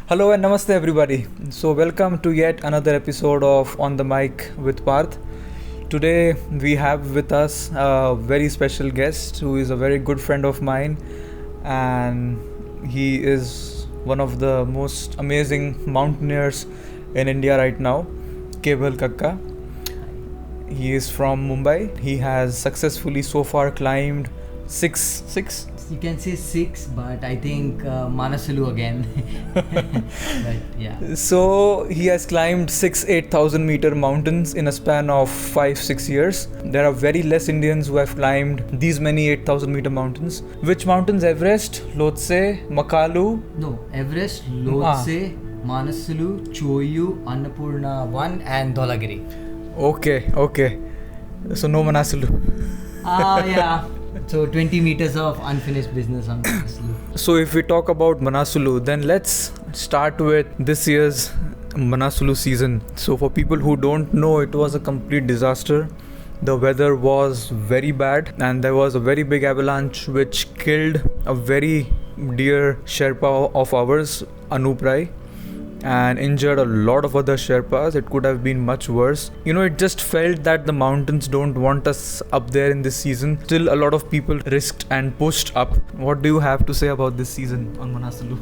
Hello and namaste everybody. So welcome to yet another episode of On the Mic with Parth. Today we have with us a very special guest who is a very good friend of mine, and he is one of the most amazing mountaineers in India right now, Keval Kakka. He is from Mumbai. He has successfully so far climbed six. You can say 6, but I think Manaslu again. But yeah. So he has climbed 8,000 meter mountains in a span of 5-6 years. There are very less Indians who have climbed these many 8,000 meter mountains. Which mountains? Everest, Lhotse, Makalu? No, Everest, Lhotse, Manaslu, Choyu, Annapurna 1 and Dholagiri. Okay. So no Manaslu. Yeah. So 20 meters of unfinished business on Manaslu. So if we talk about Manaslu, then let's start with this year's Manaslu season. So for people who don't know, it was a complete disaster. The weather was very bad and there was a very big avalanche which killed a very dear Sherpa of ours, Anup, and injured a lot of other Sherpas. It could have been much worse. It just felt that the mountains don't want us up there in this season. Still, a lot of people risked and pushed up. What do you have to say about this season on Manaslu?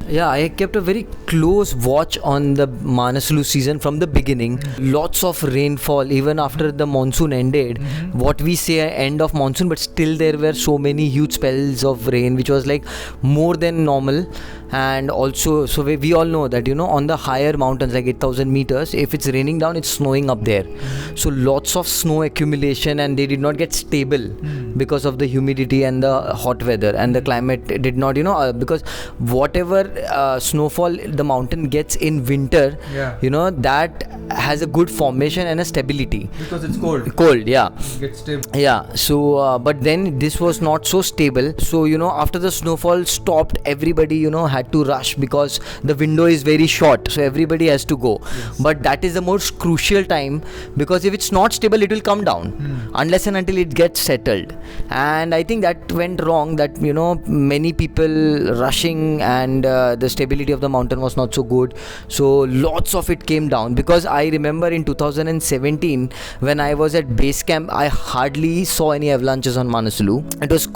Yeah, I kept a very close watch on the Manaslu season from the beginning. Lots of rainfall even after the monsoon ended. What we say end of monsoon, but still there were so many huge spells of rain, which was like more than normal. And also, so we all know that, on the higher mountains, like 8,000 meters, if it's raining down, it's snowing up there. So lots of snow accumulation, and they did not get stable because of the humidity and the hot weather, and the climate did not, because whatever snowfall the mountain gets in winter, that has a good formation and a stability. Because it's cold. Cold, yeah. It gets stable. Yeah, so but then this was not so stable. So after the snowfall stopped, everybody had to rush because the window is very short, so everybody has to go. Yes. But that is the most crucial time, because if it's not stable, it will come down unless and until it gets settled. And I think that went wrong, that many people rushing, and the stability of the mountain was not so good, so lots of it came down. Because I remember in 2017 when I was at base camp, I hardly saw any avalanches on Manaslu. It was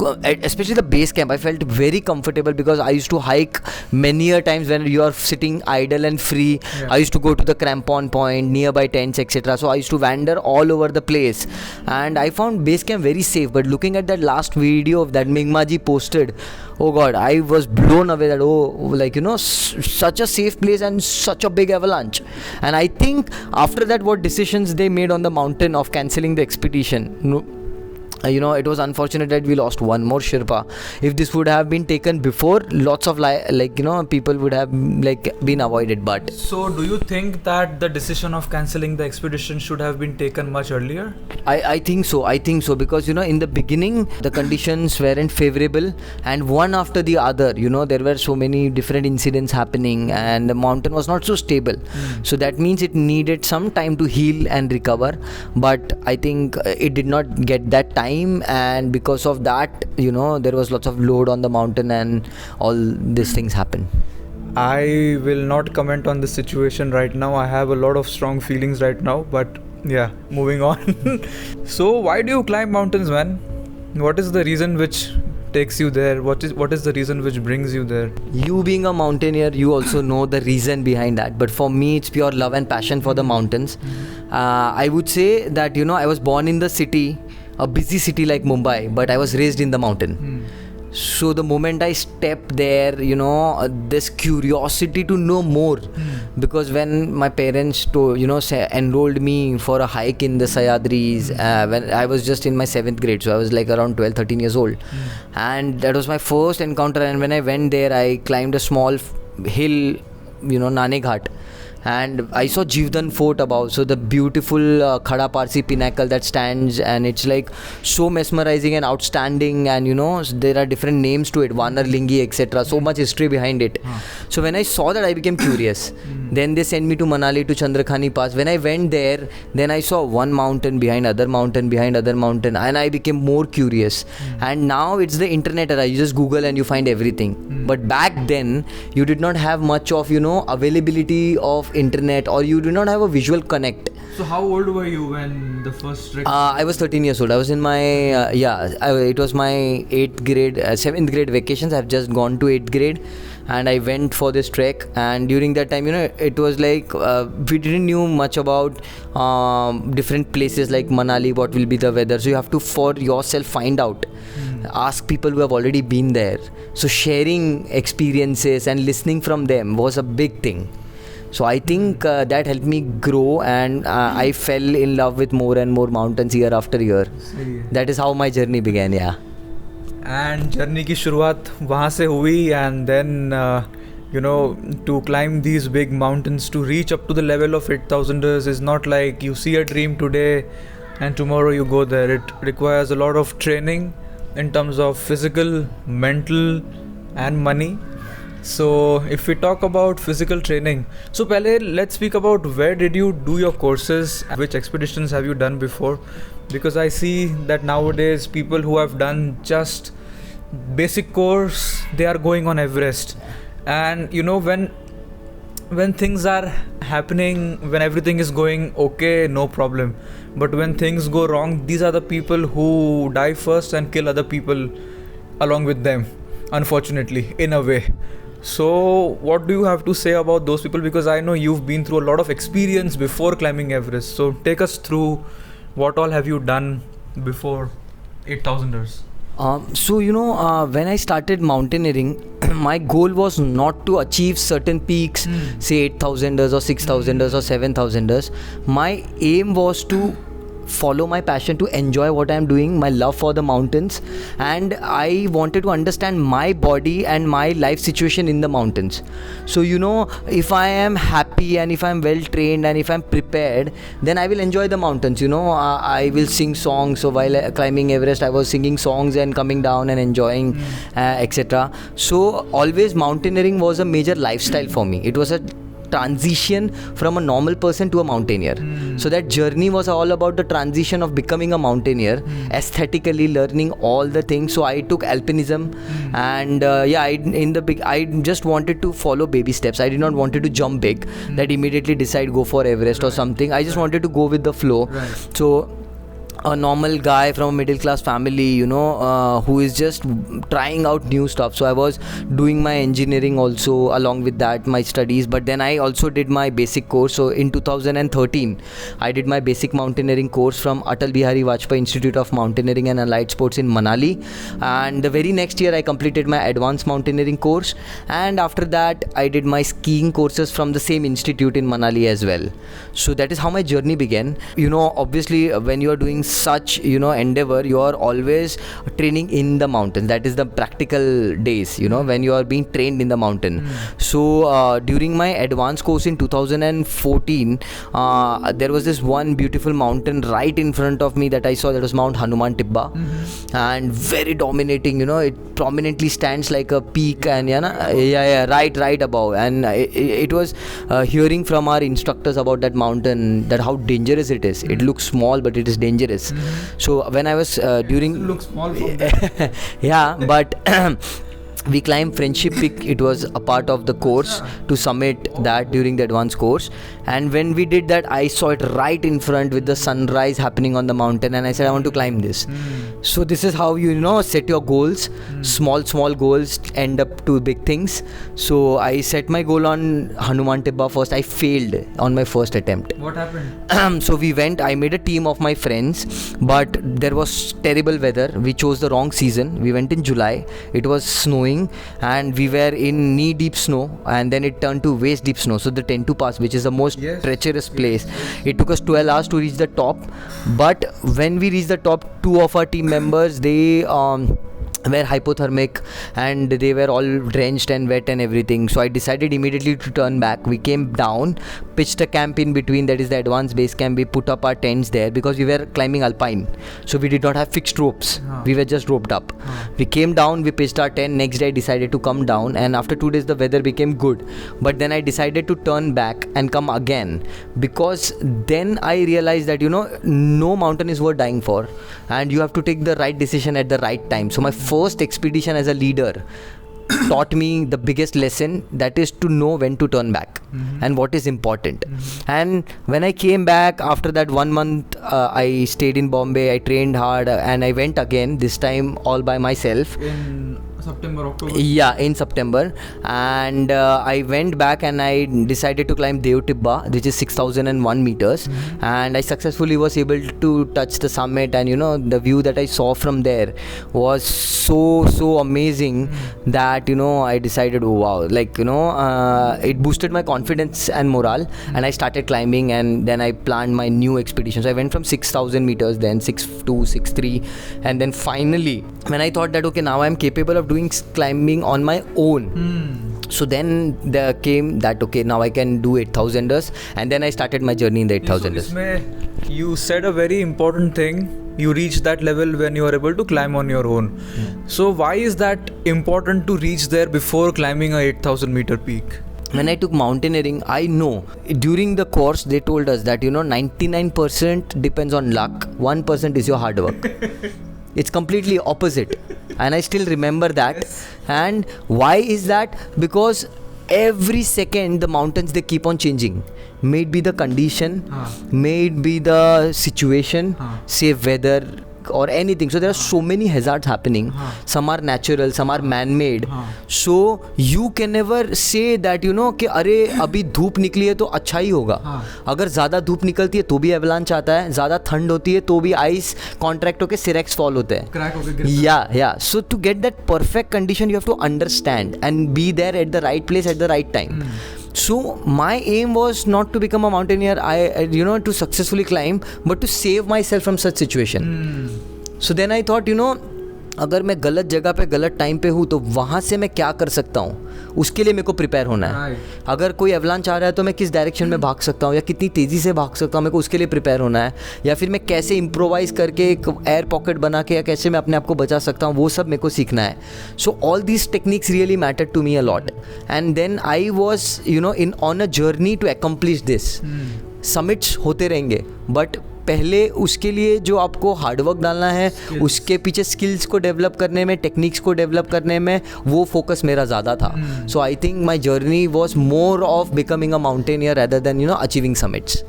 especially the base camp, I felt very comfortable because I used to hike many a times when you are sitting idle and free. I used to go to the crampon point, nearby tents, etc. So I used to wander all over the place, and I found base camp very safe. But looking at that last video that Mingmaji posted, oh god, I was blown away that such a safe place and such a big avalanche. And I think after that, what decisions they made on the mountain of cancelling the expedition, it was unfortunate that we lost one more Sherpa. If this would have been taken before, lots of people would have been avoided. But So do you think that the decision of cancelling the expedition should have been taken much earlier? I think so because in the beginning the conditions weren't favorable, and one after the other, there were so many different incidents happening, and the mountain was not so stable. So that means it needed some time to heal and recover, but I think it did not get that time, and because of that, there was lots of load on the mountain and all these things happened. I will not comment on the situation right now. I have a lot of strong feelings right now, but yeah, moving on. So why do you climb mountains, man? What is the reason which takes you there? What is the reason which brings you there? You being a mountaineer, you also know the reason behind that, but for me it's pure love and passion for the mountains. I would say that I was born in the city, a busy city like Mumbai, but I was raised in the mountain. So the moment I stepped there, this curiosity to know more, because when my parents enrolled me for a hike in the Sahyadris, when I was just in my 7th grade, so I was like around 12-13 years old, and that was my first encounter. And when I went there, I climbed a small hill, Nane Ghat, and I saw Jivdan Fort above, so the beautiful Khada Parsi pinnacle that stands, and it's like so mesmerizing and outstanding, and there are different names to it, Vanarlingi, etc. So much history behind it. So when I saw that, I became curious. Then they sent me to Manali, to Chandrakhani Pass. When I went there, then I saw one mountain behind other mountain behind other mountain, and I became more curious. And now it's the internet era, you just Google and you find everything. But back then you did not have much of availability of internet, or you did not have a visual connect. So how old were you when the first trek? I was 13 years old. I was in my it was my 8th grade 7th grade vacations. I've just gone to 8th grade, and I went for this trek. And during that time, it was like we didn't knew much about different places like Manali, what will be the weather. So you have to for yourself find out, ask people who have already been there. So sharing experiences and listening from them was a big thing. So I think that helped me grow, and I fell in love with more and more mountains year after year. That is how my journey began. Yeah. And journey की शुरुआत वहाँ से हुई, and then to climb these big mountains, to reach up to the level of 8,000ers is not like you see a dream today and tomorrow you go there. It requires a lot of training in terms of physical, mental and money. So if we talk about physical training, so pehle let's speak about where did you do your courses, which expeditions have you done before, because I see that nowadays people who have done just basic course, they are going on Everest. And when things are happening, when everything is going okay, no problem, but when things go wrong, these are the people who die first and kill other people along with them, unfortunately, in a way. So what do you have to say about those people, because I know you've been through a lot of experience before climbing Everest. So take us through what all have you done before 8,000ers. When I started mountaineering, my goal was not to achieve certain peaks, say 8,000ers or 6,000ers or 7,000ers. My aim was to follow my passion, to enjoy what I am doing, my love for the mountains, and I wanted to understand my body and my life situation in the mountains. So if I am happy and if I am well trained and if I am prepared, then I will enjoy the mountains. I will sing songs. So while climbing Everest, I was singing songs and coming down and enjoying, etc. So always mountaineering was a major lifestyle for me. It was a transition from a normal person to a mountaineer. So that journey was all about the transition of becoming a mountaineer, aesthetically learning all the things. So I took alpinism, and I just wanted to follow baby steps. I did not wanted to jump big, that immediately decide go for Everest or something. I just wanted to go with the flow. So a normal guy from a middle class family, who is just trying out new stuff. So I was doing my engineering also, along with that my studies, but then I also did my basic course. So in 2013 I did my basic mountaineering course from Atal Bihari Vajpayee Institute of Mountaineering and Allied Sports in Manali, and the very next year I completed my advanced mountaineering course, and after that I did my skiing courses from the same institute in Manali as well. So that is how my journey began. Obviously when you are doing such endeavor, you are always training in the mountains. That is the practical days, when you are being trained in the mountain. So during my advanced course in 2014, there was this one beautiful mountain right in front of me that I saw. That was Mount Hanuman Tibba, and very dominating. It prominently stands like a peak, and right above. And it was hearing from our instructors about that mountain, that how dangerous it is. It looks small, but it is dangerous. So when I was during, it looks small from there. yeah, but we climbed Friendship Peak. It was a part of the course to summit that during the advanced course. And when we did that, I saw it right in front with the sunrise happening on the mountain, and I said, I want to climb this. So this is how set your goals. Small goals end up to big things. So I set my goal on Hanuman Tibba first. I failed on my first attempt. What happened? So we went, I made a team of my friends, but there was terrible weather. We chose the wrong season. We went in July. It was snowing, and we were in knee deep snow, and then it turned to waist deep snow. So the Tentu Pass, which is the most treacherous place, it took us 12 hours to reach the top. But when we reached the top, two of our team members, they were hypothermic and they were all drenched and wet and everything. So I decided immediately to turn back. We came down, pitched a camp in between, that is the advanced base camp. We put up our tents there because we were climbing alpine, so we did not have fixed ropes. We were just roped up. We came down, we pitched our tent. Next day I decided to come down, and after 2 days the weather became good, but then I decided to turn back and come again, because then I realized that no mountain is worth dying for, and you have to take the right decision at the right time. So my first expedition as a leader taught me the biggest lesson, that is to know when to turn back and what is important. And when I came back after that 1 month, I stayed in Bombay, I trained hard, and I went again, this time all by myself. In September, October? Yeah, in September. And I went back and I decided to climb Dev Tibba, which is 6001 meters. And I successfully was able to touch the summit, and the view that I saw from there was so amazing that I decided, oh wow, it boosted my confidence and morale, and I started climbing, and then I planned my new expedition. So I went from 6000 meters, then 62, 63, and then finally when I thought that okay, now I'm capable of doing climbing on my own. So then there came that okay, now I can do 8000ers, and then I started my journey in the 8000ers. So you said a very important thing. You reach that level when you are able to climb on your own. So why is that important to reach there before climbing a 8000 meter peak? When I took mountaineering, I know during the course they told us that 99% depends on luck, 1% is your hard work. It's completely opposite, and I still remember that. Yes. And why is that? Because every second the mountains, they keep on changing. May it be the condition, may it be the situation, say weather or anything. So there are so many hazards happening. Some are natural, some are man-made. So you can never say that कि अरे अभी धूप निकली है तो अच्छा ही होगा. अगर ज़्यादा धूप निकलती है तो भी एवलांच आता है, ज़्यादा ठंड होती है तो भी आइस कॉन्ट्रैक्ट होकर सिरेक्स फॉल होते हैं. Crack होके गिरता है. Yeah. So to get that perfect condition, you have to understand and be there at the right place at the right time. So my aim was not to become a mountaineer, to successfully climb, but to save myself from such situation. So then I thought, अगर मैं गलत जगह पे गलत time पे हूँ तो वहाँ से मैं क्या कर सकता हूँ, उसके लिए मेरे को प्रिपेयर होना है. अगर कोई एवलांच आ रहा है तो मैं किस डायरेक्शन में भाग सकता हूँ या कितनी तेज़ी से भाग सकता हूँ, मेरे को उसके लिए प्रिपेयर होना है. या फिर मैं कैसे इम्प्रोवाइज़ करके एक एयर पॉकेट बना के या कैसे मैं अपने आप को बचा सकता हूँ, वो सब मेरे को सीखना है. So all these techniques really matter to me a lot, and then I was in on a journey to accomplish this. Summits होते रहेंगे, बट पहले उसके लिए जो आपको हार्डवर्क डालना है, उसके पीछे स्किल्स को डेवलप करने में, टेक्निक्स को डेवलप करने में, वो फोकस मेरा ज़्यादा था. So I think my journey was more of becoming a mountaineer rather than achieving summits.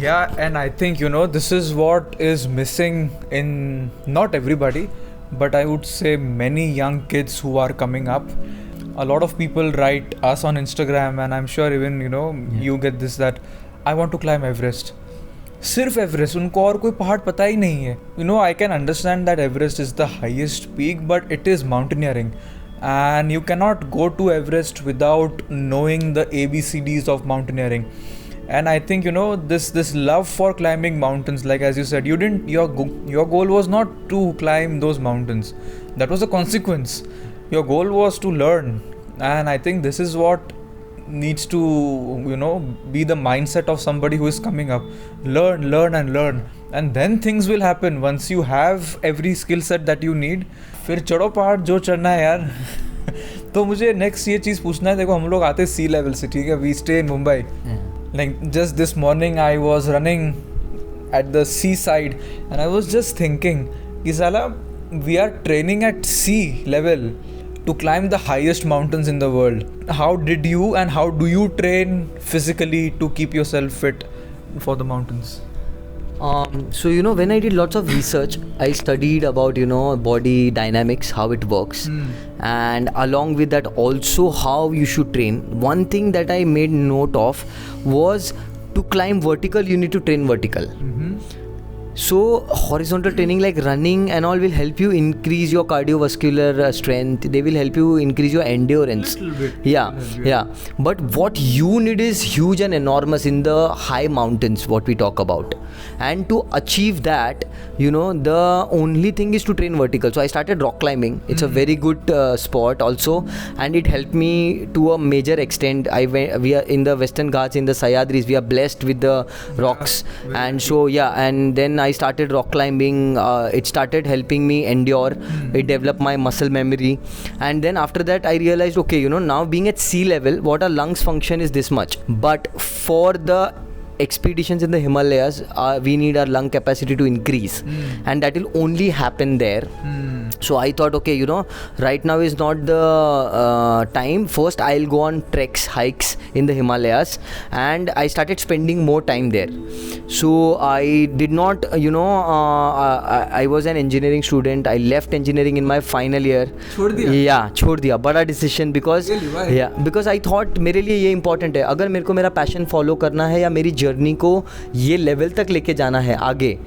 Yeah, and I think this is what is missing in not everybody, but I would say many young kids who are coming up. A lot of people write us on Instagram, and I'm sure even you get this, that I want to climb Everest. सिर्फ Everest, उनको और कोई पहाड़ पता ही नहीं है. I can understand that Everest is the highest peak, but it is mountaineering, and you cannot go to Everest without knowing the ABCDs of mountaineering. And I think this love for climbing mountains, like as you said, your goal was not to climb those mountains. That was a consequence. Your goal was to learn, and I think this is what needs to be the mindset of somebody who is coming up. Learn and then things will happen. Once you have every skill set that you need, फिर चढ़ो पहाड़ जो चढ़ना है यार. तो मुझे next ये चीज़ पूछना है. देखो, हम लोग आते सी लेवल से, ठीक है, we stay in Mumbai. Like just this morning I was running at the seaside and I was just thinking कि साला we are training at sea level to climb the highest mountains in the world. How did you and how do you train physically to keep yourself fit for the mountains? So when I did lots of research, I studied about body dynamics, how it works, and along with that also how you should train. One thing that I made note of was to climb vertical, you need to train vertical. So horizontal training like running and all will help you increase your cardiovascular strength. They will help you increase your endurance. Little bit. Yeah. But what you need is huge and enormous in the high mountains, what we talk about. And to achieve that, the only thing is to train vertical. So I started rock climbing. It's a very good sport also, and it helped me to a major extent. We are in the Western Ghats, in the Sahyadris. We are blessed with the rocks, and so and then I started rock climbing. It started helping me endure. It developed my muscle memory, and then after that I realized, okay, now being at sea level, what our lungs function is this much, but for the expeditions in the Himalayas, we need our lung capacity to increase, and that will only happen there. So I thought, okay, right now is not the time. First I'll go on treks, hikes in the Himalayas, and I started spending more time there. So I did not, I was an engineering student. I left engineering in my final year. छोड़ दिया? Yeah, छोड़ दिया. बड़ा decision because Really? Why? Yeah, because I thought मेरे लिए ये important है. अगर मेरे को मेरा passion follow करना है या मेरी जर्नी को ये लेवल तक लेके जाना है आगे,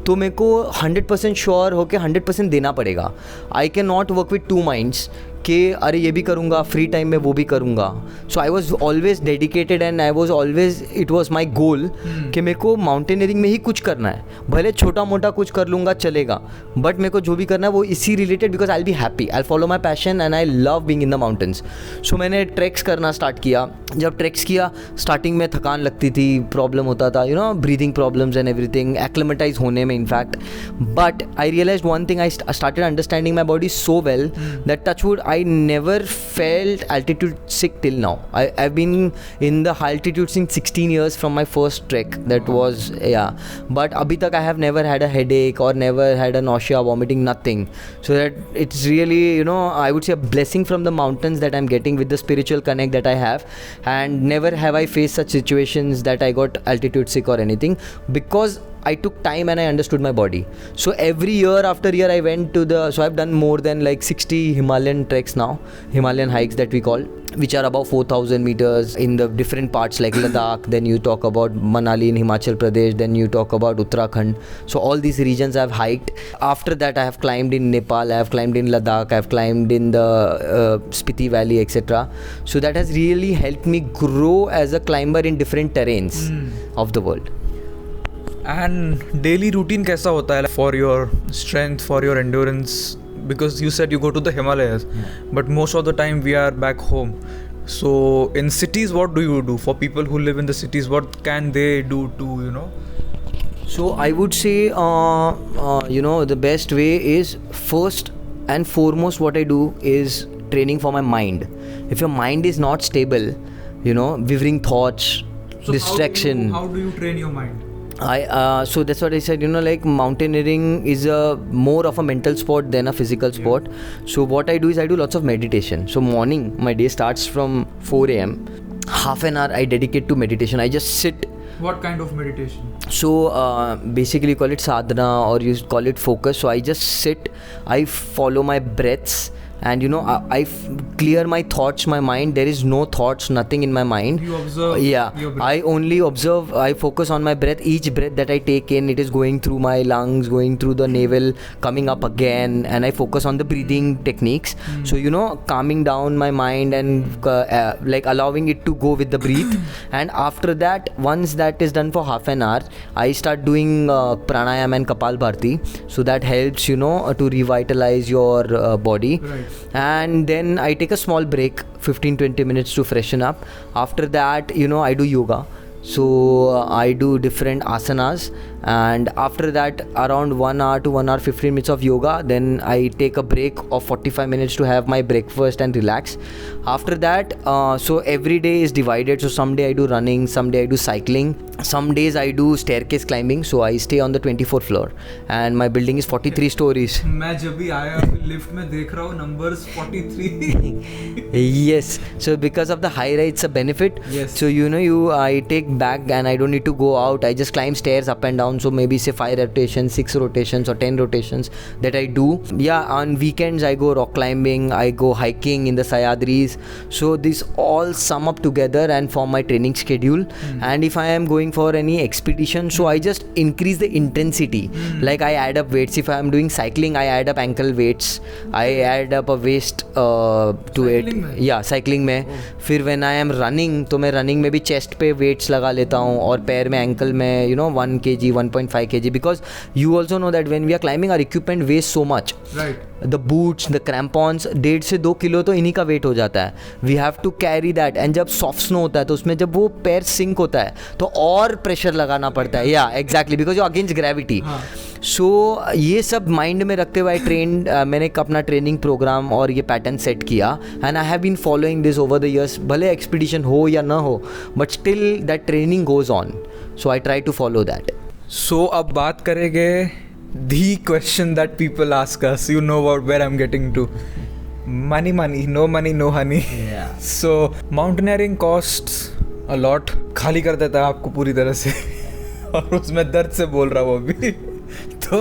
तो मेरे को 100% श्योर होके 100% देना पड़ेगा. I can not work with two minds कि अरे ये भी करूँगा, फ्री टाइम में वो भी करूँगा. So I was always dedicated and I was always, it was my goal कि मेरे को माउंटेनियरिंग में ही कुछ करना है. भले छोटा मोटा कुछ कर लूँगा चलेगा, बट मेरे को जो भी करना है वो इसी related, because I will be happy, I follow my passion and I love being in the mountains. So मैंने ट्रैक्स करना स्टार्ट किया. जब ट्रैक्स किया, स्टार्टिंग में थकान लगती थी, प्रॉब्लम होता था, breathing problems and everything, acclimatise होने में in fact. But I realise one thing, I started understanding my body so well that touchwood I never felt altitude sick till now. I've been in the high altitude since 16 years from my first trek. That was, but abhi tak I have never had a headache or never had a nausea, vomiting, nothing. So that it's really, I would say a blessing from the mountains that I'm getting with the spiritual connect that I have. And never have I faced such situations that I got altitude sick or anything, because I took time and I understood my body. So every year after year I went to so I've done more than like 60 Himalayan treks now, Himalayan hikes that we call, which are above 4,000 meters in the different parts like Ladakh. Then you talk about Manali in Himachal Pradesh, then you talk about Uttarakhand. So all these regions I've hiked. After that I have climbed in Nepal, I have climbed in Ladakh, I have climbed in the Spiti Valley, etc. So that has really helped me grow as a climber in different terrains of the world. And daily routine कैसा होता है for your strength, for your endurance? Because you said you go to the Himalayas, but most of the time we are back home. So in cities, what do you do? For people who live in the cities, what can they do to, So I would say, the best way is, first and foremost, what I do is training for my mind. If your mind is not stable, wavering thoughts, so distraction. How do you train your mind? So that's what I said, like mountaineering is more of a mental sport than a physical sport. So what I do is I do lots of meditation. So morning, my day starts from 4 a.m. Half an hour I dedicate to meditation. I just sit. What kind of meditation? So basically you call it sadhana or you call it focus. So I just sit, I follow my breaths, and I clear my thoughts, my mind. There is no thoughts, nothing in my mind. You observe. Yeah, your breath. I only observe. I focus on my breath. Each breath that I take in, it is going through my lungs, going through the navel, coming up again, and I focus on the breathing techniques. So calming down my mind and like allowing it to go with the breath. And after that, once that is done for half an hour, I start doing pranayama and Kapalbharti. So that helps to revitalize your body. Right. And then I take a small break, 15-20 minutes to freshen up. After that, I do yoga. So I do different asanas, and after that around 1 hour to 1 hour 15 minutes of yoga. Then I take a break of 45 minutes to have my breakfast and relax. After that, so every day is divided. So some day I do running, some day I do cycling, some days I do staircase climbing. So I stay on the 24th floor and my building is 43 stories. मैं जब भी आया lift में देख रहा हूँ numbers 43. Yes, so because of the high rise, it's a benefit. Yes. So I take back and I don't need to go out. I just climb stairs up and down down, so maybe say 5 rotations, 6 rotations or 10 rotations that I do. Yeah, on weekends I go rock climbing, I go hiking in the Sahyadris. So these all sum up together and form my training schedule. And if I am going for any expedition, so I just increase the intensity. Like I add up weights. If I am doing cycling, I add up ankle weights, I add up a waist to it. Yeah, cycling में. फिर when I am running, तो मैं running में भी chest पे weights लगा लेता हूँ और पैर में ankle में 1 kg 1.5 kg, because you also know that when we are climbing our equipment weighs so much. Right. The boots, the crampons, 1.5 से 2 किलो तो इन्हीं का वेट हो जाता है. We have to carry that. And जब soft snow होता है तो उसमें जब वो पैर सिंक होता है तो और प्रेशर लगाना पड़ता है. Yeah, exactly, because you're against gravity. सो ये सब माइंड में रखते हुए मैंने एक अपना ट्रेनिंग प्रोग्राम और ये पैटर्न सेट किया. And I have been following this over the years. भले एक्सपीडिशन हो या ना हो, but still that training goes on. So I try to follow that. So अब बात करेंगे the question that people ask us, you know about where I'm getting to. Money, no money, no honey. Yeah. So mountaineering costs a lot. खाली कर देता है आपको पूरी तरह से और उसमें दर्द से बोल रहा हूँ अभी. तो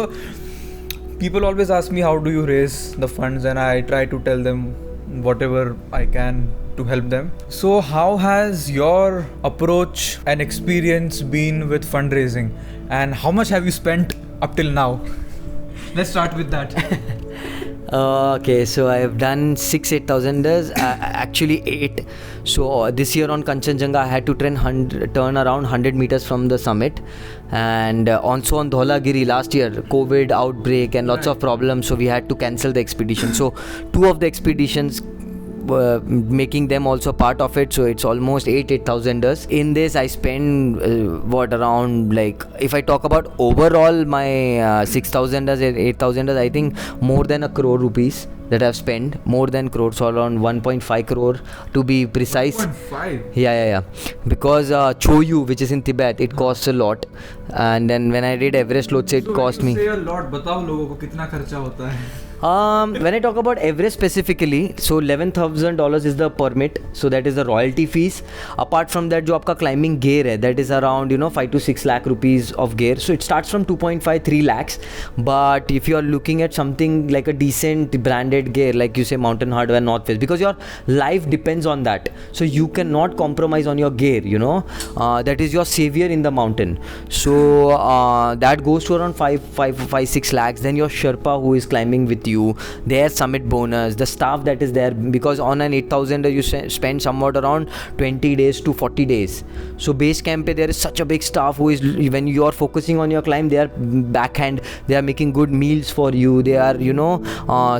people always ask me how do you raise the funds, and I try to tell them whatever I can to help them. So how has your approach and experience been with fundraising, and how much have you spent up till now? Let's start with that. Okay, so I have done 8,000ers, actually 8. So this year on Kanchenjunga I had to turn around 100 meters from the summit, and also on Dholagiri last year, COVID outbreak and lots of problems, so we had to cancel the expedition. So 2 of the expeditions, making them also part of it, so it's almost 8,000ers. In this I spend around, like, if I talk about overall my 6,000ers and 8,000ers, I think more than 1 crore rupees that I've spent, more than crore, so around 1.5 crore to be precise. 1.5? Yeah. Because Choyu, which is in Tibet, it costs a lot. And then when I did Everest Lhotse, it cost me. Say a lot. बताओ लोगों को कितना खर्चा होता है. When I talk about Everest specifically, so $11,000 is the permit, so that is the royalty fees. Apart from that, जो आपका climbing gear है, that is around 5 to 6 lakh rupees of gear. So it starts from 2.5-3 lakhs. But if you are looking at something like a decent branded gear, like you say Mountain Hardware, North Face, because your life depends on that, so you cannot compromise on your gear. That is your savior in the mountain. So that goes to around 5-6 lakhs. Then your Sherpa who is climbing with you, their summit bonus, the staff that is there, because on an 8,000 you spend somewhat around 20 days to 40 days. So base camp there is such a big staff who is, when you are focusing on your climb, they are backhand, they are making good meals for you, they are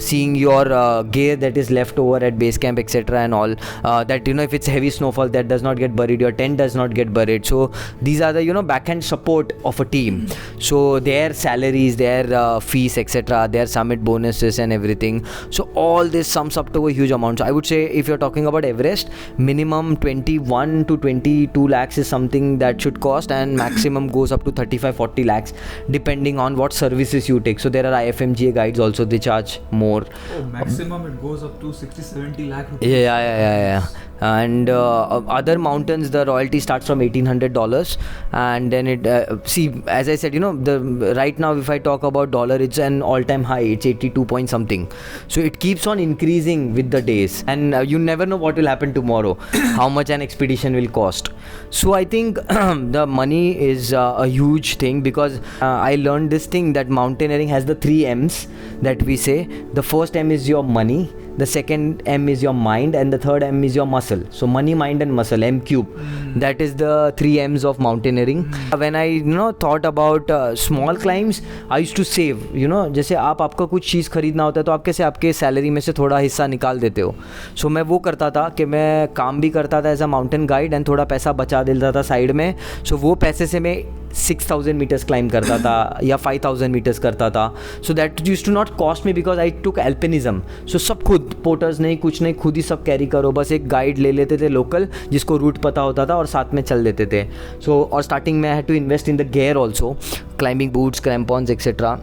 seeing your gear that is left over at base camp, etc. and all, that if it's heavy snowfall, that does not get buried, your tent does not get buried. So these are the backhand support of a team. So their salaries, their fees, etc., their summit bonuses and everything, so all this sums up to a huge amount. So I would say, if you're talking about Everest, minimum 21 to 22 lakhs is something that should cost, and maximum goes up to 35-40 lakhs depending on what services you take. So there are IFMGA guides also, they charge more. Oh, maximum it goes up to 60-70 lakh rupees. Yeah. And other mountains, the royalty starts from $1,800, and then it see, as I said, the right now if I talk about dollar, it's an all-time high, it's 82 point something. So it keeps on increasing with the days, and you never know what will happen tomorrow, how much an expedition will cost. So I think the money is a huge thing, because I learned this thing that mountaineering has the 3 M's that we say. The first M is your money, the second M is your mind, and the third M is your muscle. So money, mind and muscle, M cube. That is the 3 M's of mountaineering. When I thought about small climbs, I used to save. जैसे आपका कुछ चीज़ खरीदना होता है तो आप कैसे आपके सैलरी में से थोड़ा हिस्सा निकाल देते हो. सो मैं वो करता था कि मैं काम भी करता था as a mountain guide, and थोड़ा पैसा बचा देता था साइड में. सो वो पैसे से मैं 6,000 meters climb करता था या 5,000 meters करता था. So that used to not cost me because I took alpinism. So सब खुद, पोर्टर्स नहीं, कुछ नहीं, खुद ही सब कैरी करो. बस एक गाइड ले लेते थे लोकल, जिसको रूट पता होता था, और साथ में चल देते थे. So और स्टार्टिंग में I had to invest in the gear also, climbing boots, crampons, etc.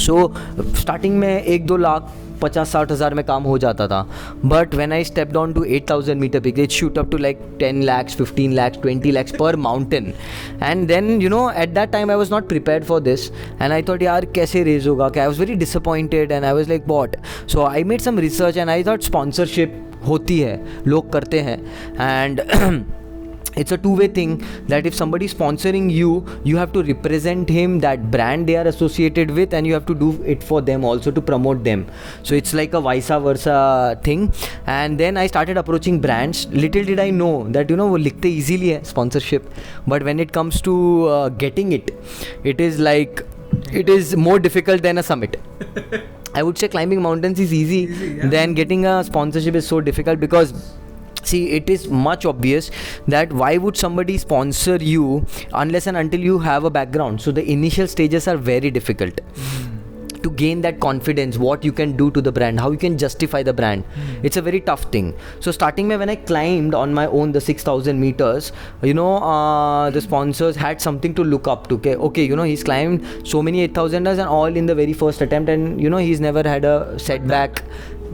So starting में 1-2 लाख 50-60 हज़ार में काम हो जाता था. But when I stepped on to 8,000 meter peak, it shoot up to like 10 lakhs, 15 lakhs, 20 lakhs per mountain. And then, you know, at that time I was not prepared for this. And I thought, yaar, kaise raise hoga? I was very disappointed and I was like, what? So I made some research and I thought sponsorship होती है, लोग करते हैं. And it's a two-way thing that if somebody is sponsoring you, you have to represent him, that brand they are associated with, and you have to do it for them also to promote them. So it's like a vice versa thing. And then I started approaching brands. Little did I know that, you know, वो लिखते easily है sponsorship, but when it comes to getting it, it is like, it is more difficult than a summit. I would say climbing mountains is easy, yeah. Then getting a sponsorship is so difficult because see, it is much obvious that why would somebody sponsor you unless and until you have a background. So the initial stages are very difficult to gain that confidence, what you can do to the brand, how you can justify the brand. It's a very tough thing. So starting when I climbed on my own the 6,000 meters, you know, the sponsors had something to look up to. Okay, you know, he's climbed so many 8,000ers and all in the very first attempt, and you know, he's never had a setback.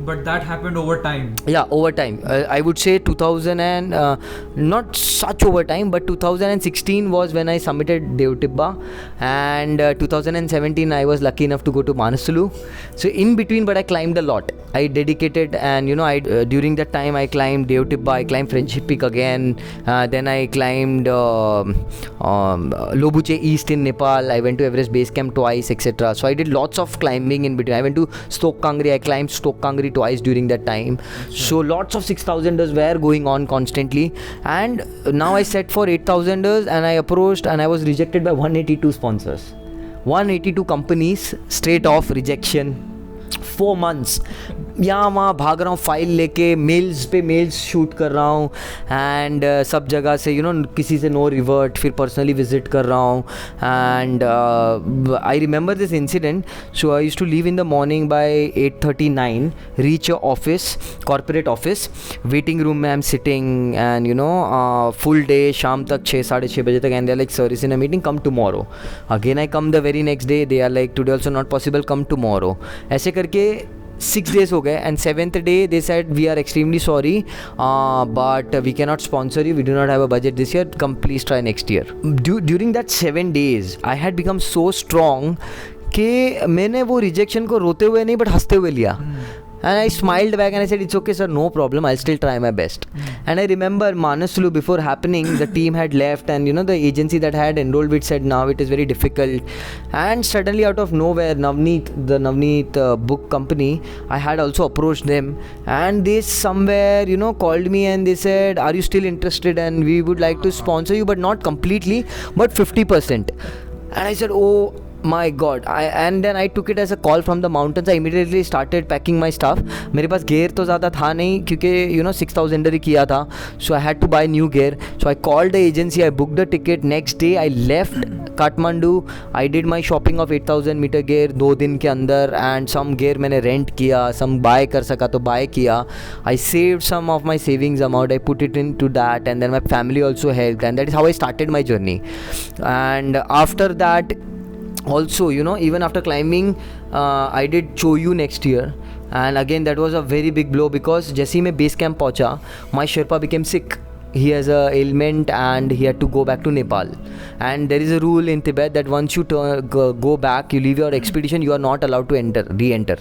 But that happened over time. Yeah, over time. I would say 2000 and not such over time, but 2016 was when I summited Devtibba, and 2017 I was lucky enough to go to Manaslu. So in between, but I climbed a lot. I dedicated, and you know, I during that time I climbed Devtibba, I climbed Friendship Peak again. Then I climbed Lobuche East in Nepal. I went to Everest Base Camp twice, etc. So I did lots of climbing in between. I went to Stoke Kangri. I climbed Stoke Kangri twice during that time. So lots of 6,000ers were going on constantly, and now I set for 8,000ers, and I approached and I was rejected by 182 sponsors, 182 companies, straight off rejection. 4 months यहाँ वहाँ भाग रहा हूँ, file लेके mails पे mails shoot कर रहा हूँ, एंड सब जगह से, यू नो, किसी से नो रिवर्ट, फिर पर्सनली विजिट कर रहा हूँ. And I remember this incident. So I used to leave in the morning by 8:39, reach office, corporate office, waiting room में I am sitting, and you know, full day, शाम तक 6-6:30 बजे तक, and they are like, sir is in a meeting, come tomorrow. Again I come the very next day, they are like, today also not possible, come tomorrow. ऐसे करके 6 days हो गए, and 7th day they said, we are extremely sorry, but we cannot sponsor you, we do not have a budget this year, come please try next year. During that 7 days I had become so strong कि मैंने वो rejection को रोते हुए नहीं, but हंसते हुए लिया. And I smiled back and I said, it's okay sir, no problem, I'll still try my best. And I remember Manaslu, before happening, the team had left, and you know, the agency that had enrolled with said, now it is very difficult. And suddenly out of nowhere, the Navneet book company, I had also approached them, and they somewhere, you know, called me and they said, are you still interested, and we would like to sponsor you, but not completely, but 50%. And I said, oh my god. And then I took it as a call from the mountains. I immediately started packing my stuff. मेरे पास gear तो ज़्यादा था नहीं, क्योंकि you know 6,000 ही किया था, so I had to buy new gear. So I called the agency, I booked the ticket. Next day I left Kathmandu. I did my shopping of 8,000 meter gear 2 दिन के अंदर, and some gear मैंने rent किया, some buy कर सका तो buy किया. I saved some of my savings amount, I put it into that, and then my family also helped, and that is how I started my journey. And after that also, you know, even after climbing, I did Choyu next year, and again that was a very big blow, because जैसे ही मैं base camp पहुँचा, my Sherpa became sick. He has a ailment and he had to go back to Nepal. And there is a rule in Tibet that once you go back, you leave your expedition, you are not allowed to re-enter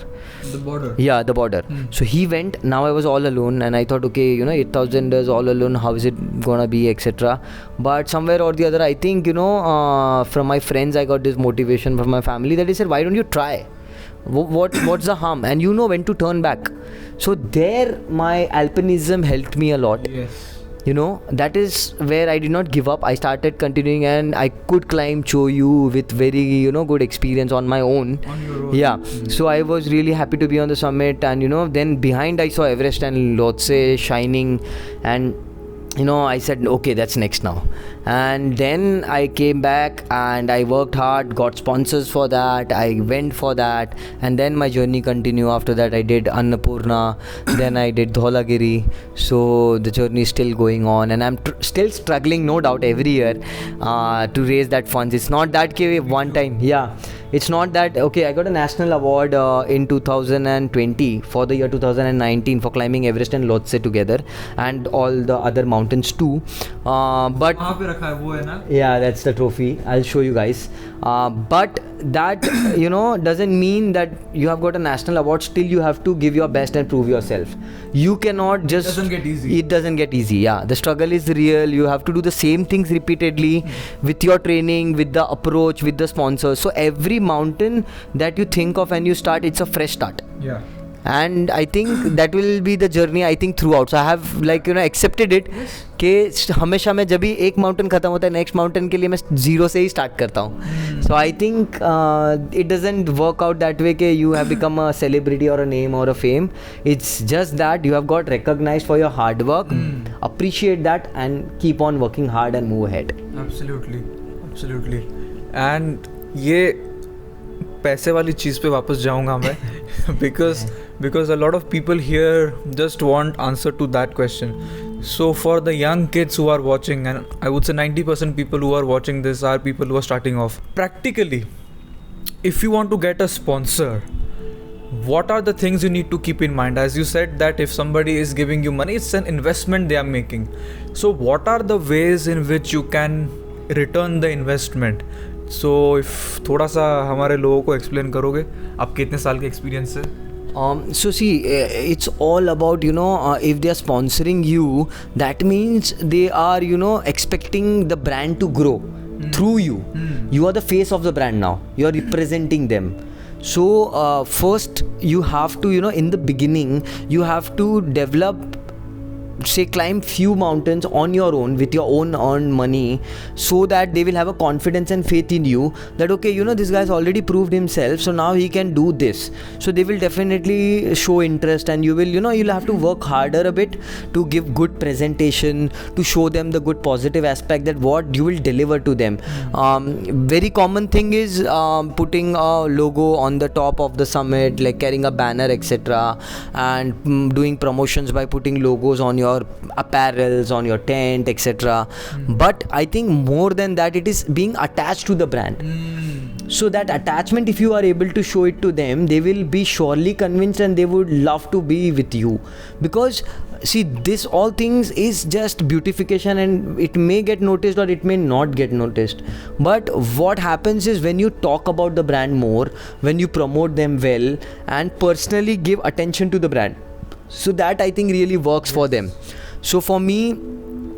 the border. Yeah, the border. So he went. Now I was all alone, and I thought, okay, you know, 8,000ers all alone, how is it gonna be, etc. But somewhere or the other, I think, you know, from my friends I got this motivation, from my family, that they said, why don't you try? What's the harm? And you know when to turn back. So there my alpinism helped me a lot. Yes. You know, that is where I did not give up. I started continuing, and I could climb Choyu with very, you know, good experience on my own. On your own. Yeah. So I was really happy to be on the summit, and you know, then behind I saw Everest and Lhotse shining, and you know, I said, okay, that's next now. And then I came back and I worked hard, got sponsors for that, I went for that, and then my journey continued. After that I did Annapurna, then I did Dholagiri. So the journey is still going on, and I'm still struggling, no doubt, every year to raise that funds. It's not that one time, yeah, It's not that okay, I got a national award in 2020 for the year 2019 for climbing Everest and Lhotse together, and all the other mountains too. But कहाँ पे रखा है वो है ना? yeah, that's the trophy. I'll show you guys. But that doesn't mean that you have got a national award. Still, you have to give your best and prove yourself. You cannot just. It doesn't get easy. It doesn't get easy. Yeah, the struggle is real. You have to do the same things repeatedly with your training, with the approach, with the sponsors. So every mountain that you think of and you start, it's a fresh start. Yeah. And I think that will be the journey I think throughout. So I have accepted it कि हमेशा मैं जब भी एक mountain खत्म होता है next mountain के लिए मैं जीरो से ही स्टार्ट करता हूँ. So I think it doesn't work out that way कि you have become a celebrity और अ नेम और a fame. It's just that you have got recognized for your hard work. Appreciate that and keep on working hard and move ahead. Absolutely. And ये पैसे वाली चीज़ पे वापस जाऊँगा मैं because a lot of people here just want answer to that question. So for the young kids who are watching, and I would say 90% people who are watching this are people who are starting off. Practically, if you want to get a sponsor, what are the things you need to keep in mind? As you said that if somebody is giving you money, it's an investment they are making. So what are the ways in which you can return the investment? So if थोड़ा सा हमारे लोगों को explain करोगे, आपके इतने साल के experience से? So see, it's all about if they are sponsoring you, that means they are expecting the brand to grow through you. You are the face of the brand now. You are representing them. So first you have to in the beginning you have to develop, say, climb few mountains on your own with your own earned money, so that they will have a confidence and faith in you that okay, this guy's already proved himself, so now he can do this. So they will definitely show interest, and you will you'll have to work harder a bit to give good presentation, to show them the good positive aspect that what you will deliver to them. Very common thing is putting a logo on the top of the summit, like carrying a banner, etc., and doing promotions by putting logos on your apparels, on your tent, etc. But I think more than that, it is being attached to the brand. So that attachment, if you are able to show it to them, they will be surely convinced and they would love to be with you. Because see, this all things is just beautification, and it may get noticed or it may not get noticed. But what happens is when you talk about the brand more, when you promote them well and personally give attention to the brand, so that I think really works for them. So for me,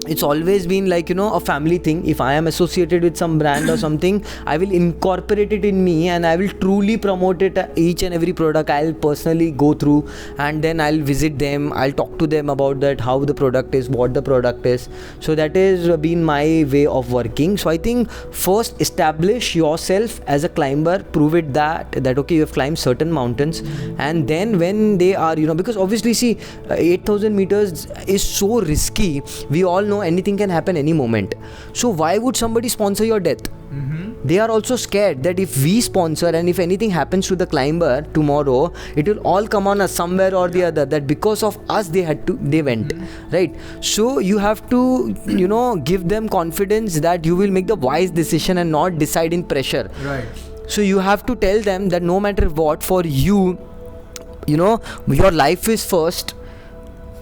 it's always been like a family thing. If I am associated with some brand or something, I will incorporate it in me and I will truly promote it. Each and every product I'll personally go through, and then I'll visit them, I'll talk to them about that, how the product is, what the product is. So that has been my way of working. So I think first establish yourself as a climber, prove it that okay, you have climbed certain mountains, and then when they are because obviously see, 8,000 meters is so risky. We all know anything can happen any moment. So why would somebody sponsor your death? They are also scared that if we sponsor and if anything happens to the climber tomorrow, it will all come on us somewhere or the other, that because of us they went, right? So you have to give them confidence that you will make the wise decision and not decide in pressure, right? So you have to tell them that no matter what, for you, your life is first,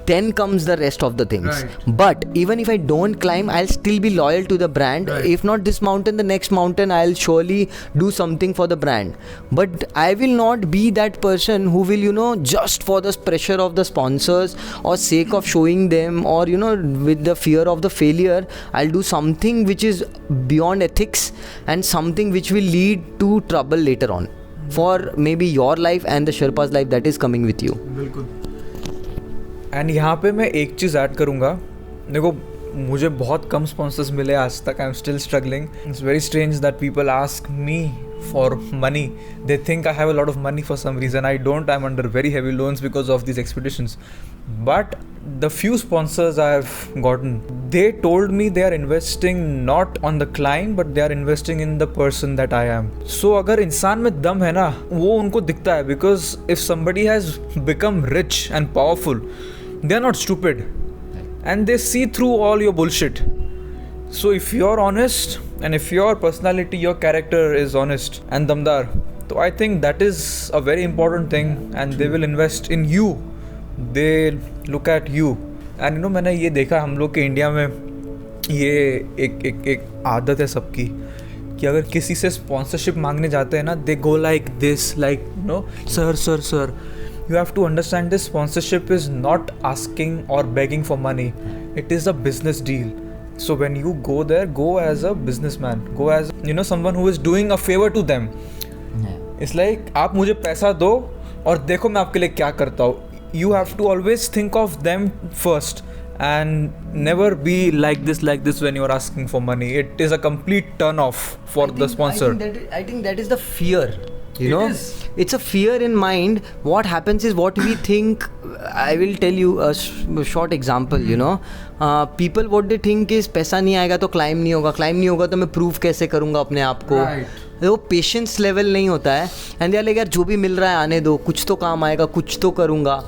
then comes the rest of the things. Right. But even if I don't climb, I'll still be loyal to the brand. Right. If not this mountain, the next mountain, I'll surely do something for the brand. But I will not be that person who will just for the pressure of the sponsors or sake of showing them, or with the fear of the failure, I'll do something which is beyond ethics and something which will lead to trouble later on for maybe your life and the Sherpa's life that is coming with you. बिल्कुल. And यहाँ पे मैं एक चीज़ add करूँगा. देखो, मुझे बहुत कम sponsors मिले आज तक. I am still struggling. It's very strange that people ask me for money. They think I have a lot of money for some reason. I don't. I am under very heavy loans because of these expeditions. But the few sponsors I have gotten, they told me they are investing not on the climb, but they are investing in the person that I am. So अगर इंसान में दम है ना, वो उनको दिखता है. Because if somebody has become rich and powerful, they are not stupid, and they see through all your bullshit. So if you're honest and if your personality, your character is honest and damdar, so I think that is a very important thing, and they will invest in you. They look at you. And you know, मैंने ये देखा हम लोग के India में ये एक आदत है सबकी कि अगर किसी से स्पॉन्सरशिप मांगने जाते हैं ना, they go like this, like no sir you have to understand this sponsorship is not asking or begging for money. It is a business deal. So when you go there, go as a businessman, go as, you know, someone who is doing a favor to them. It's like आप मुझे पैसा दो और देखो मैं आपके लिए क्या करता हूँ. You have to always think of them first and never be like this when you are asking for money. It is a complete turn off for the sponsor. I think that is the fear. You know, it's a fear in mind. What happens is what we think. I will tell you a short example. You know, people what they think is पैसा नहीं आएगा तो climb नहीं होगा तो मैं prove कैसे करूँगा अपने आप को. वो पेशेंस लेवल नहीं होता है. एंड यार यार जो भी मिल रहा है आने दो, कुछ तो काम आएगा, कुछ तो करूँगा.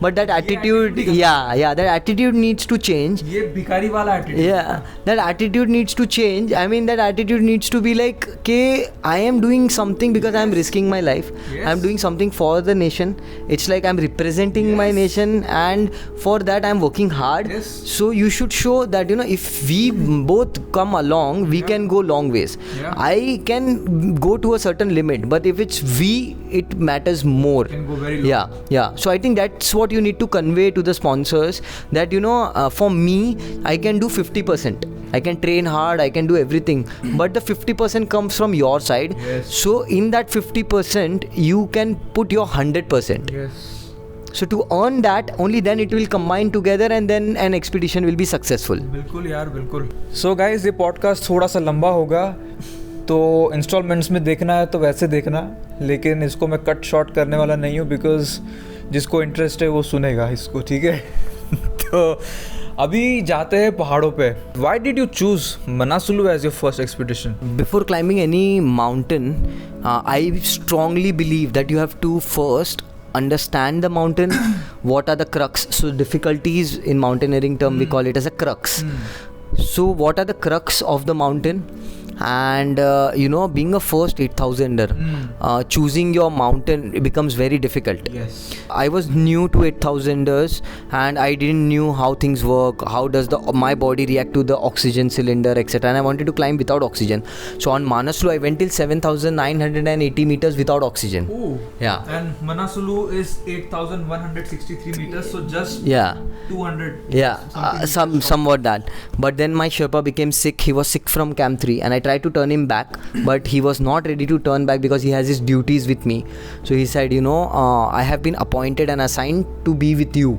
But that attitude, that attitude needs to change. ये भिखारी वाला attitude. Yeah, that attitude needs to change. I mean, that attitude needs to be like, okay, I am doing something because I am risking my life. Yes. I am doing something for the nation. It's like I am representing my nation, and for that I am working hard. Yes. So you should show that, you know, if we both come along, we can go long ways. Yeah. I can go to a certain limit, but if it's we, it matters more. Can go very low. Yeah. So I think that's what you need to convey to the sponsors, that, you know, for me, I can do 50%. I can train hard, I can do everything, but the 50% comes from your side. Yes. So in that 50%, you can put your 100%. Yes. So to earn that, only then it will combine together, and then an expedition will be successful. बिल्कुल यार, बिल्कुल. So guys, ये podcast थोड़ा सा लंबा होगा, तो installments में देखना है तो वैसे देखना, लेकिन इसको मैं कट शॉर्ट करने वाला नहीं हूँ, बिकॉज जिसको इंटरेस्ट है वो सुनेगा इसको, ठीक है. तो अभी जाते हैं पहाड़ों पे. Why did you choose Manaslu as your first expedition? Before climbing any mountain, I strongly believe that you have to first understand the mountain. What are the crux? So difficulties in mountaineering term, we call it as a crux. So what are the crux of the mountain? And you know, being a first 8,000er, choosing your mountain, it becomes very difficult. Yes. I was new to 8,000ers, and I didn't knew how things work, how does my body react to the oxygen cylinder, etc. And I wanted to climb without oxygen. So on Manaslu I went till 7,980 meters without oxygen. Ooh. Yeah. And Manaslu is 8,163 meters, so just 200. Yeah, somewhat that. But then my Sherpa became sick. He was sick from Camp 3, and I tried to turn him back, but he was not ready to turn back because he has his duties with me. So he said, you know, I have been appointed and assigned to be with you.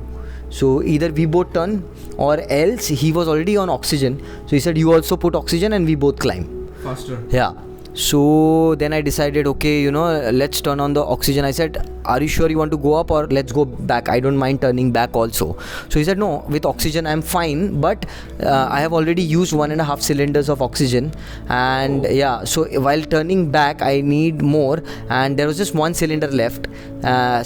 So either we both turn, or else he was already on oxygen. So he said, you also put oxygen and we both climb Faster. Yeah. So then I decided, okay, you know, let's turn on the oxygen. I said, are you sure you want to go up, or let's go back? I don't mind turning back also. So he said, no, with oxygen I'm fine, but I have already used 1.5 cylinders of oxygen, and so while turning back I need more, and there was just 1 cylinder left.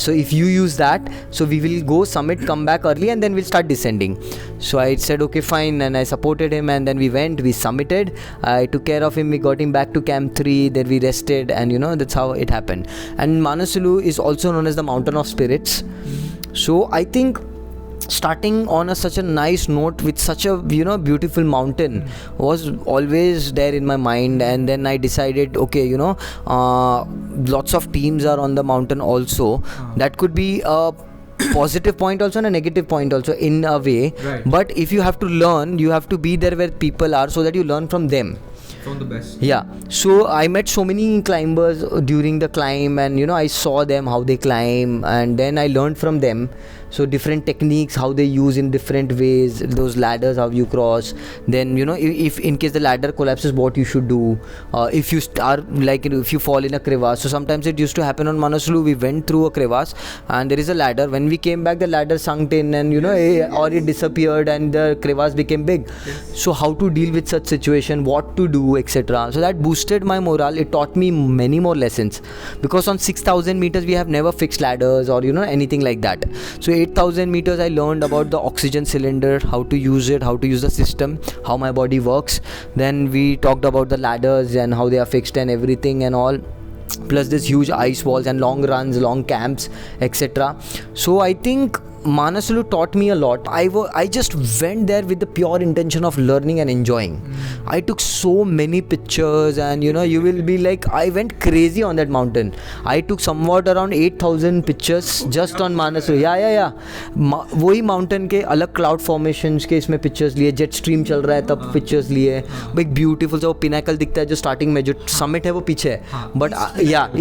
So if you use that, so we will go summit, come back early, and then we'll start descending. So I said, okay, fine, and I supported him, and then we summited. I took care of him, we got him back to Camp 3, then we rested, and you know, that's how it happened. And Manaslu is also known as the mountain of spirits. So I think starting on such a nice note with such a, you know, beautiful mountain was always there in my mind. And then I decided, okay, you know, lots of teams are on the mountain also. That could be a positive point also and a negative point also in a way. Right. But if you have to learn, you have to be there where people are, so that you learn from them. From the best. Yeah. So I met so many climbers during the climb, and you know, I saw them how they climb, and then I learned from them. So different techniques, how they use in different ways, those ladders, how you cross. Then, you know, if in case the ladder collapses, what you should do. If you are like, if you fall in a crevasse. So sometimes it used to happen on Manaslu. We went through a crevasse and there is a ladder. When we came back, the ladder sunk in, and you know, or it disappeared and the crevasse became big. Yes. So how to deal with such situation, what to do, etc. So that boosted my morale. It taught me many more lessons, because on 6,000 meters we have never fixed ladders or, you know, anything like that. So 8,000 meters I learned about the oxygen cylinder, how to use it, how to use the system, how my body works. Then we talked about the ladders and how they are fixed and everything and all, plus this huge ice walls and long runs, long camps, etc. So I think Manaslu taught me a lot. I just went there with the pure intention of learning and enjoying. I took so many pictures, and you will be like, I went crazy on that mountain. I took somewhat around 8,000 pictures just on Manaslu. Yeah. वही mountain के अलग cloud formations के इसमें pictures लिए, jet stream चल रहा है तब pictures लिए, एक beautiful सा वो pinnacle दिखता है जो starting में, जो summit है वो पीछे है, but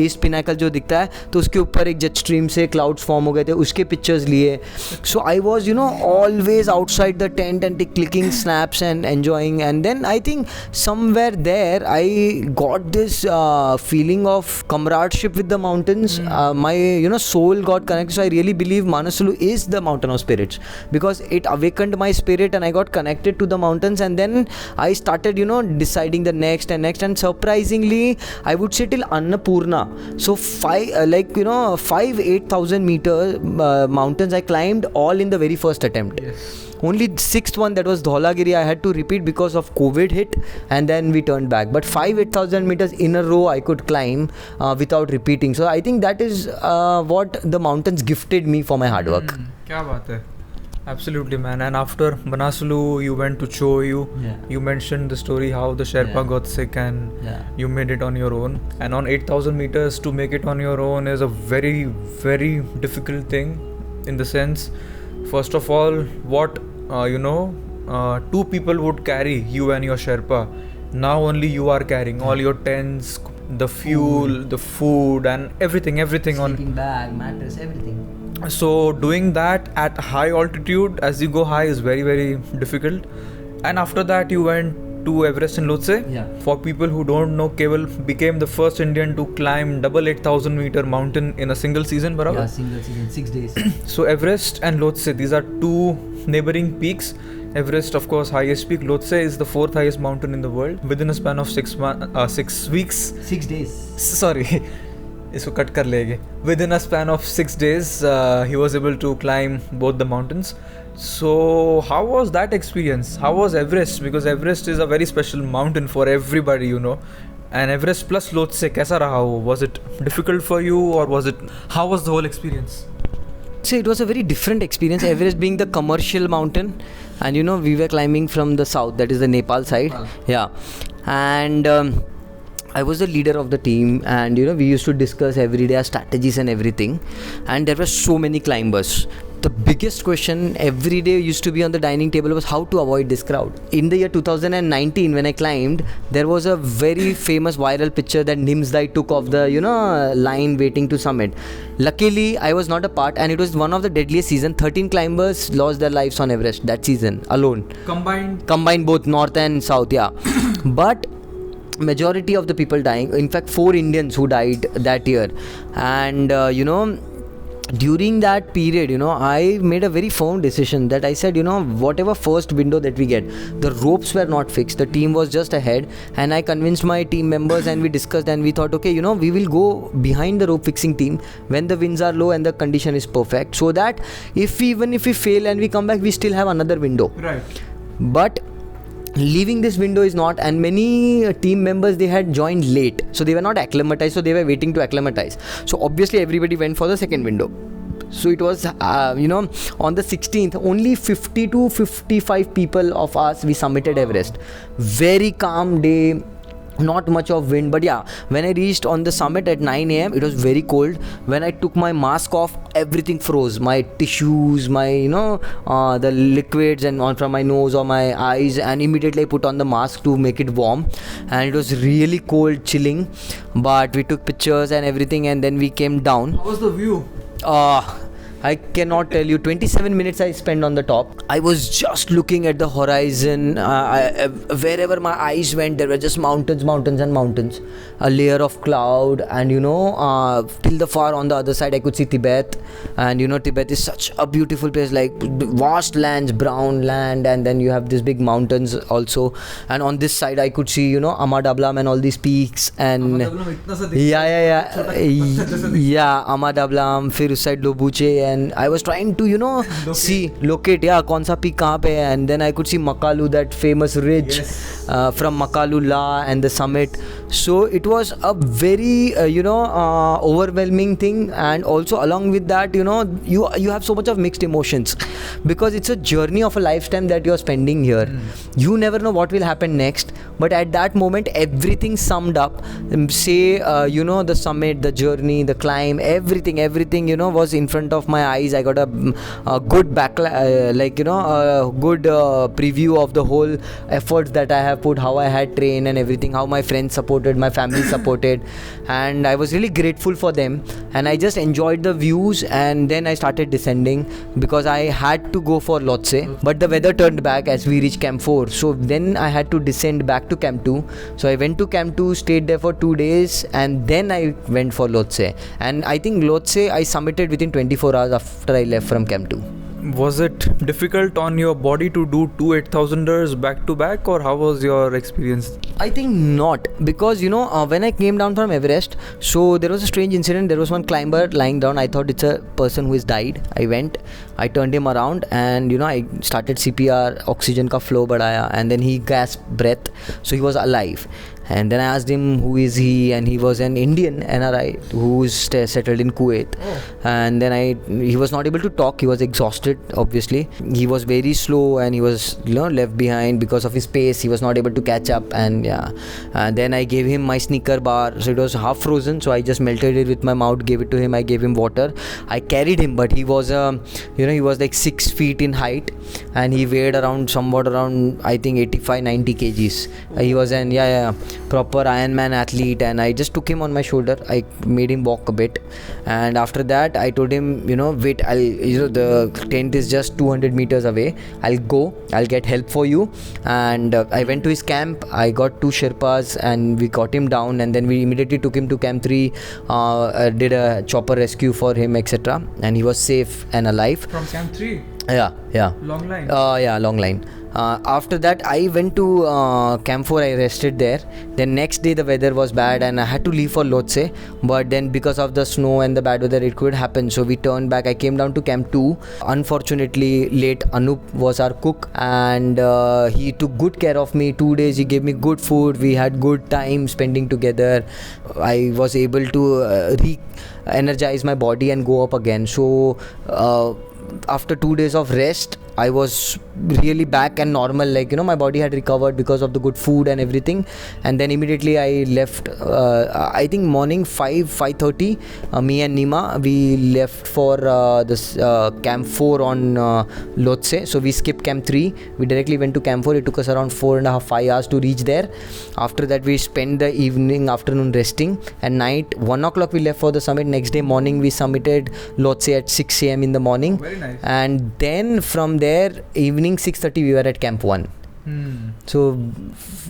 east pinnacle जो दिखता है तो उसके ऊपर एक jet stream से clouds form हो गए थे, उसके pictures लिए. So I was always outside the tent and clicking snaps and enjoying. And then I think somewhere there I got this feeling of comradeship with the mountains. My soul got connected. So I really believe Manaslu is the mountain of spirits, because it awakened my spirit and I got connected to the mountains. And then I started deciding the next, and surprisingly I would say till Annapurna. So 8,000 meter mountains I climbed all in the very first attempt. Yes. Only 6th one, that was Dholagiri, I had to repeat because of COVID hit, and then we turned back. But 8,000 meters in a row I could climb without repeating. So I think that is what the mountains gifted me for my hard work. क्या बात है. Absolutely, man. And after Manaslu, you went to Choyu. Yeah. You mentioned the story how the Sherpa got sick and you made it on your own. And on 8,000 meters, to make it on your own is a very, very difficult thing. In the sense, first of all, what two people would carry, you and your Sherpa. Now only you are carrying all your tents, the fuel, the food, and everything Sleeping bag, mattress, everything. So doing that at high altitude, as you go high, is very, very difficult. And after that you went to Everest and Lhotse. Yeah. For people who don't know, Keval became the first Indian to climb double 8,000 meter mountain in a single season, barabar? Yeah, single season, 6 days. So Everest and Lhotse, these are two neighboring peaks. Everest, of course, highest peak. Lhotse is the 4th highest mountain in the world. Within a span of 6 weeks. 6 days. Sorry. इसको cut कर लेंगे. Within a span of 6 days, he was able to climb both the mountains. So how was that experience? How was Everest? Because Everest is a very special mountain for everybody, And Everest plus Lhotse, कैसा रहा वो? Was it difficult for you, or how was the whole experience? So it was a very different experience. Everest being the commercial mountain, and we were climbing from the south, that is the Nepal side. Yeah. And I was the leader of the team, and we used to discuss every day our strategies and everything. And there were so many climbers. The biggest question every day used to be on the dining table was how to avoid this crowd. In the year 2019, when I climbed, there was a very famous viral picture that Nimsdai took of the line waiting to summit. Luckily, I was not a part, and it was one of the deadliest seasons. 13 climbers lost their lives on Everest that season alone. Combined both north and south, yeah. But majority of the people dying, in fact 4 Indians who died that year. And during that period, I made a very firm decision that I said, whatever first window that we get, the ropes were not fixed, the team was just ahead, and I convinced my team members, and we discussed, and we thought, okay, we will go behind the rope fixing team when the winds are low and the condition is perfect, so that even if we fail and we come back, we still have another window. Right. But leaving this window is not, and many team members, they had joined late, so they were not acclimatized, so they were waiting to acclimatize. So obviously everybody went for the second window. So it was on the 16th, only 50 to 55 people of us, we summited Everest. Very calm day, not much of wind, but yeah, when I reached on the summit at 9 a.m, it was very cold. When I took my mask off, everything froze, my tissues, my the liquids and on from my nose or my eyes, and immediately I put on the mask to make it warm, and it was really cold, chilling, but we took pictures and everything, and then we came down. How was the view? I cannot tell you. 27 minutes I spent on the top. I was just looking at the horizon. Wherever my eyes went, there were just mountains and mountains. A layer of cloud, and till the far on the other side I could see Tibet. And Tibet is such a beautiful place, like vast lands, brown land, and then you have these big mountains also. And on this side I could see Amadablam and all these peaks, and yeah, Amadablam, फिर उस side Lobuche then I was trying to locate kaun sa peak kahan pe hai, and then I could see Makalu, that famous ridge. From Makalu La and the summit. So it was a very overwhelming thing, and also along with that you have so much of mixed emotions, because it's a journey of a lifetime that you're spending here. You never know what will happen next, but at that moment everything summed up. The summit, the journey, the climb, everything was in front of my eyes. I got a good a good preview of the whole efforts that I have put, how I had trained and everything, how my friends supported, my family supported, and I was really grateful for them, and I just enjoyed the views. And then I started descending because I had to go for Lhotse, but the weather turned back as we reached Camp 4, so then I had to descend back to Camp 2. So I went to Camp 2, stayed there for 2 days, and then I went for Lhotse. And I think Lhotse I summited within 24 hours after I left from Camp 2. Was it difficult on your body to do 2 8,000ers back to back, or how was your experience? I think not, because when I came down from Everest, so there was a strange incident. There was one climber lying down. I thought it's a person who has died. I went, I turned him around, and I started CPR, oxygen ka flow badaya, and then he gasped breath, so he was alive. And then I asked him who is he, and he was an Indian NRI who's settled in Kuwait. And then he was not able to talk. He was exhausted, obviously. He was very slow, and he was left behind because of his pace. He was not able to catch up, and then I gave him my sneaker bar, so it was half frozen, so I just melted it with my mouth, gave it to him. I gave him water. I carried him, but he was he was like 6 feet in height, and he weighed somewhat around I think 85-90 kgs. He was an proper Ironman athlete, and I just took him on my shoulder. I made him walk a bit, and after that I told him, wait, the tent is just 200 meters away. I'll get help for you. And I went to his camp. I got 2 Sherpas, and we got him down, and then we immediately took him to Camp 3, did a chopper rescue for him, etc., and he was safe and alive. From Camp 3? Yeah. Long line? Long line. After that I went to Camp 4. I rested there. Then next day the weather was bad, and I had to leave for Lhotse, but then because of the snow and the bad weather it could happen, so we turned back. I came down to Camp 2. Unfortunately, late Anup was our cook, and he took good care of me. 2 days he gave me good food. We had good time spending together. I was able to re-energize my body and go up again. So after 2 days of rest, I was really back and normal, my body had recovered because of the good food and everything. And then immediately I left, I think morning 5:30, me and Nima, we left for this Camp 4 on Lhotse. So we skipped Camp 3, we directly went to Camp 4. It took us around 4.5-5 hours to reach there. After that we spent the afternoon resting, and night 1 o'clock we left for the summit. Next day morning we summited Lhotse at 6 a.m. in the morning. Very nice. And then from there, evening 6:30 we were at Camp 1. So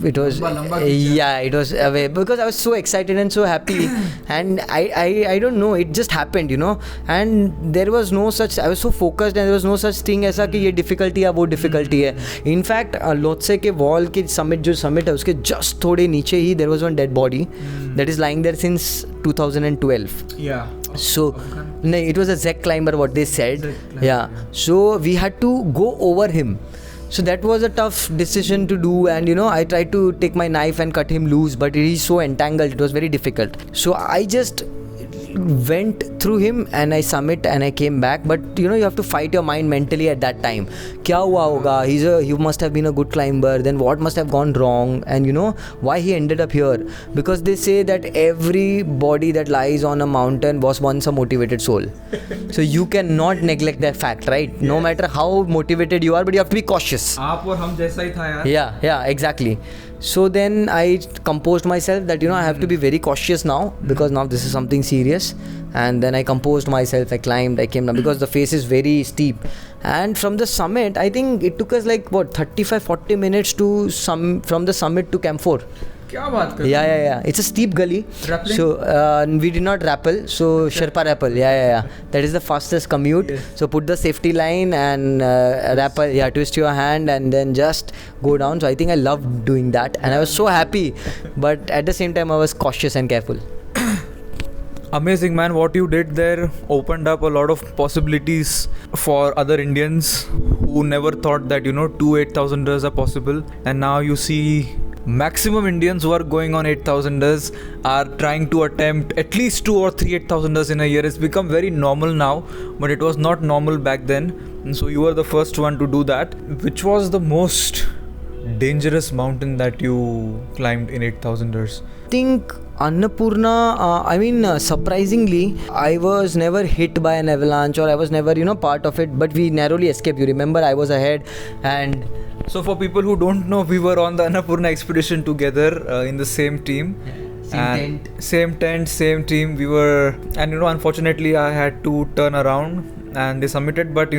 it was it was away, because I was so excited and so happy. And I don't know, it just happened, and there was no such, I was so focused, and there was no such thing as कि ये difficulty है वो difficulty है. In fact Lhotse के wall के summit है उसके just थोड़े नीचे ही there was one dead body that is lying there since 2012. So no, it was a Zek climber, what they said. So we had to go over him. So that was a tough decision to do, and I tried to take my knife and cut him loose, but it is so entangled, it was very difficult. So I just went through him and I summit and I came back. But you have to fight your mind mentally at that time. Kya hua hoga? He must have been a good climber, then what must have gone wrong, and why he ended up here? Because they say that every body that lies on a mountain was once a motivated soul. So you cannot neglect that fact, right? No matter how motivated you are, but you have to be cautious. आप और हम जैसा ही था यार. Yeah, exactly. So then I composed myself that I have to be very cautious now, because now this is something serious. And then I composed myself, I climbed, I came down, because the face is very steep. And from the summit, I think it took us 35-40 minutes from the summit to Camp 4. क्या बात कर? Yeah. It's a steep gully. Rappelling? So we did not rappel. So Sherpa rappel. Yeah. That is the fastest commute. Yes. So put the safety line and rappel. Yeah, twist your hand and then just go down. So I think I loved doing that, and I was so happy. But at the same time, I was cautious and careful. Amazing, man. What you did there opened up a lot of possibilities for other Indians who never thought that, 2 8,000ers are possible. And now you see maximum Indians who are going on 8,000ers are trying to attempt at least 2 or 3 8,000ers in a year. It's become very normal now, but it was not normal back then. And so you were the first one to do that. Which was the most dangerous mountain that you climbed in 8,000ers? I think Annapurna, surprisingly, I was never hit by an avalanche, or I was never, part of it, but we narrowly escaped. You remember, I was ahead. And so for people who don't know, we were on the Annapurna expedition together in the same team. Same tent, same team. We were, and unfortunately I had to turn around and they submitted, but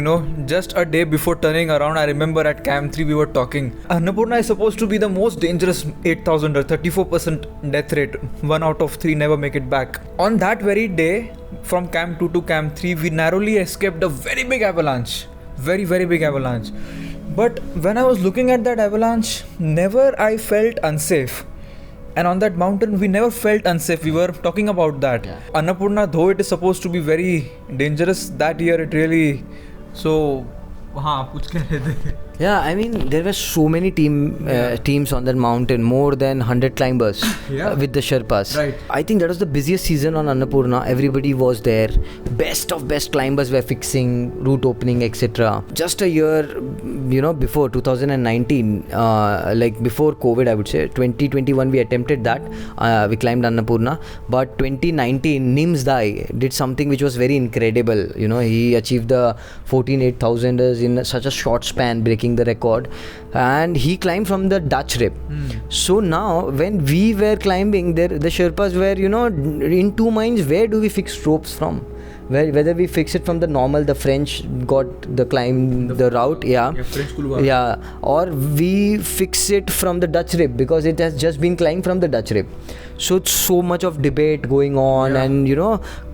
just a day before turning around, I remember at Camp 3 we were talking. Annapurna is supposed to be the most dangerous 8,000er, 34% death rate, 1 out of 3 never make it back. On that very day, from Camp 2 to Camp 3, we narrowly escaped a very big avalanche. Very, very big avalanche. But when I was looking at that avalanche, never I felt unsafe. And on that mountain, we never felt unsafe. We were talking about that. Yeah. Annapurna, though it is supposed to be very dangerous, that year it really... So, kuch keh rahe the? yeah, there were so many teams on that mountain, more than 100 climbers with the Sherpas. Right. I think that was the busiest season on Annapurna. Everybody was there. Best of best climbers were fixing, route opening, etc. Just a year, before 2019, before COVID, I would say, 2021 we attempted that. We climbed Annapurna. But 2019, Nims Dai did something which was very incredible. He achieved the 14 8,000ers in such a short span, breaking the record, and he climbed from the Dutch rib. So now when we were climbing there, the Sherpas were in two minds, where do we fix ropes from, whether we fix it from the normal, the French got the climb, the route, French or we fix it from the Dutch rib, because it has just been climbed from the Dutch rib. So it's so much of debate going on, and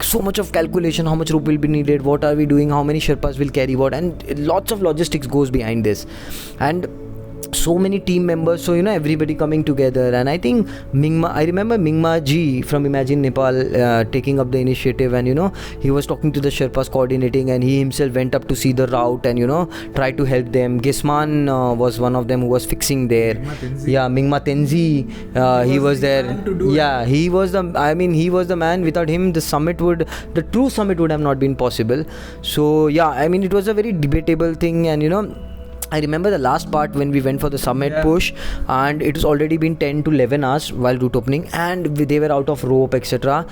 so much of calculation, how much rope will be needed, what are we doing, how many Sherpas will carry what, and lots of logistics goes behind this, and so many team members, so everybody coming together. And I think I remember Mingma ji from Imagine Nepal taking up the initiative, and he was talking to the Sherpas, coordinating, and he himself went up to see the route and tried to help them. Gisman was one of them who was fixing there. Mingma Tenzi, he was there. He was the man. Without him, the true summit would have not been possible. So it was a very debatable thing. And I remember the last part when we went for the summit push, and it was already been 10 to 11 hours while route opening, and they were out of rope, etc.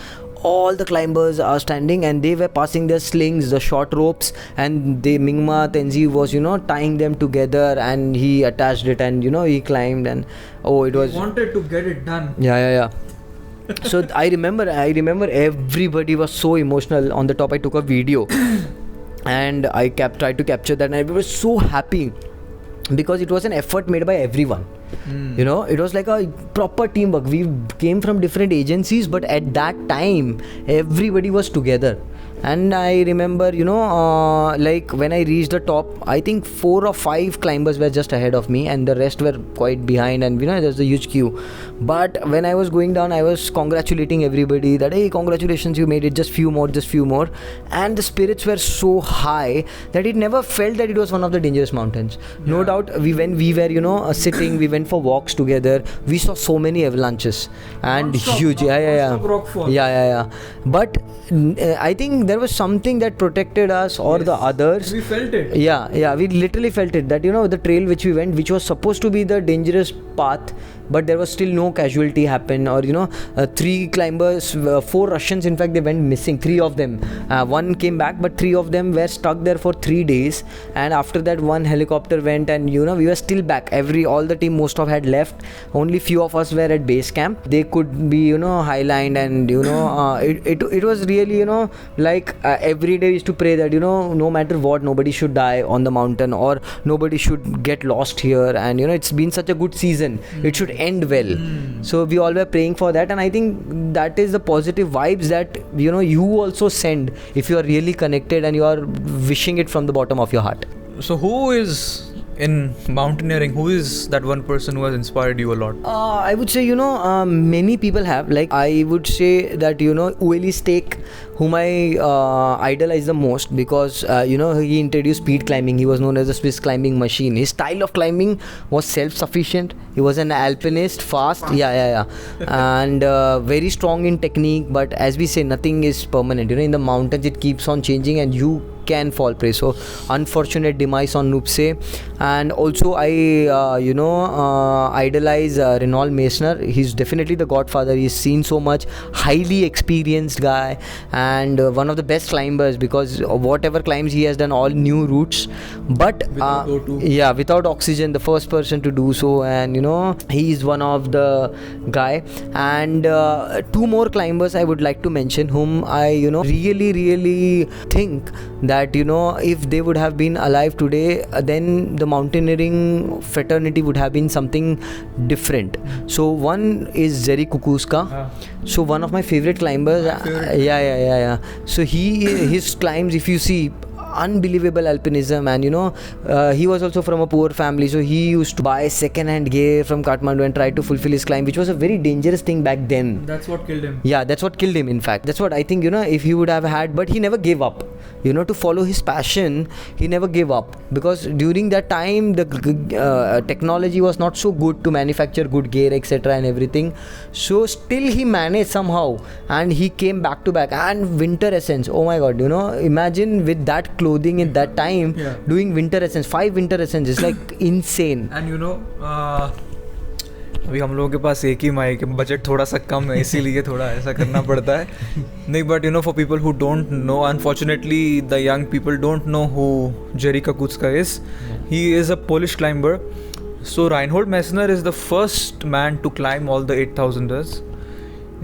All the climbers are standing, and they were passing their slings, the short ropes, and Mingma Tenzi was tying them together, and he attached it, and he climbed, and it was... He wanted to get it done. So I remember everybody was so emotional. On the top I took a video and I tried to capture that, and everybody was so happy because it was an effort made by everyone. It was like a proper teamwork. We came from different agencies, but at that time everybody was together. And I remember, when I reached the top, I think 4 or 5 climbers were just ahead of me, and the rest were quite behind, and there's a huge queue. But when I was going down, I was congratulating everybody that, hey, congratulations, you made it, just few more. And the spirits were so high that it never felt that it was one of the dangerous mountains. No doubt, when we were, sitting, we went for walks together, we saw so many avalanches and huge. But I think there was something that protected us or the others. We felt it. We literally felt it, that the trail which we went, which was supposed to be the dangerous path, but there was still no casualty happen, or 3 climbers, 4 Russians, in fact, they went missing, 3 of them. One came back, but 3 of them were stuck there for 3 days, and after that 1 helicopter went, and we were still back. All the team, most of had left, only few of us were at base camp. They could be highlined, and it was really every day we used to pray that no matter what, nobody should die on the mountain, or nobody should get lost here, and it's been such a good season, it should end well. So we all were praying for that, and I think that is the positive vibes that you also send if you are really connected and you are wishing it from the bottom of your heart. So who is in mountaineering, who is that one person who has inspired you a lot? I would say, many people have. Like, I would say that, Ueli Steak, whom I idolize the most because, he introduced speed climbing. He was known as a Swiss climbing machine. His style of climbing was self-sufficient. He was an alpinist, fast. Yeah. And very strong in technique. But as we say, nothing is permanent. In the mountains, it keeps on changing and you can fall prey. So unfortunate demise on Lhotse. And also I idolize Reinhold Messner. He's definitely the godfather. He's seen so much, highly experienced guy, and one of the best climbers, because whatever climbs he has done, all new routes, but without oxygen, the first person to do so. And he is one of the guy. And two more climbers I would like to mention, whom I really think that if they would have been alive today, then the mountaineering fraternity would have been something different. So one is Jerry Kukuska. So one of my favorite climbers. So his climbs, if you see, unbelievable alpinism. And he was also from a poor family, so he used to buy second-hand gear from Kathmandu and try to fulfill his climb, which was a very dangerous thing back then. That's what killed him. Yeah, that's what killed him, in fact. That's what I think, if he would have had, but he never gave up. To follow his passion, he never gave up, because during that time the technology was not so good to manufacture good gear, etc. and everything. So still he managed somehow, and he came back to back. And winter essence, oh my god, imagine with that clothing in that time, doing winter essence, 5 winter essence is like insane. And अभी हम लोगों के पास एक ही mic है, budget थोड़ा सा कम है, इसीलिए थोड़ा ऐसा करना पड़ता है. नहीं, but for people who don't know, unfortunately the young people don't know who Jerry Kukuczka is. He is a Polish climber. So Reinhold Messner is the first man to climb all the 8,000ers.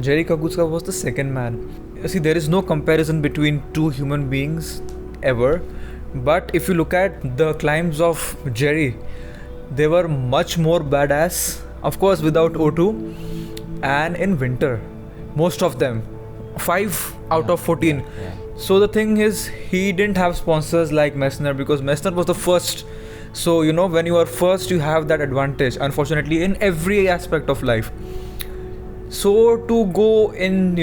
Jerry Kukuczka was the second man. See, there is no comparison between two human beings ever. But if you look at the climbs of Jerry, they were much more badass. Of course, without O2, and in winter, most of them, 5 out of 14. So the thing is, he didn't have sponsors like Messner, because Messner was the first. So when you are first, you have that advantage, unfortunately, in every aspect of life. So to go in,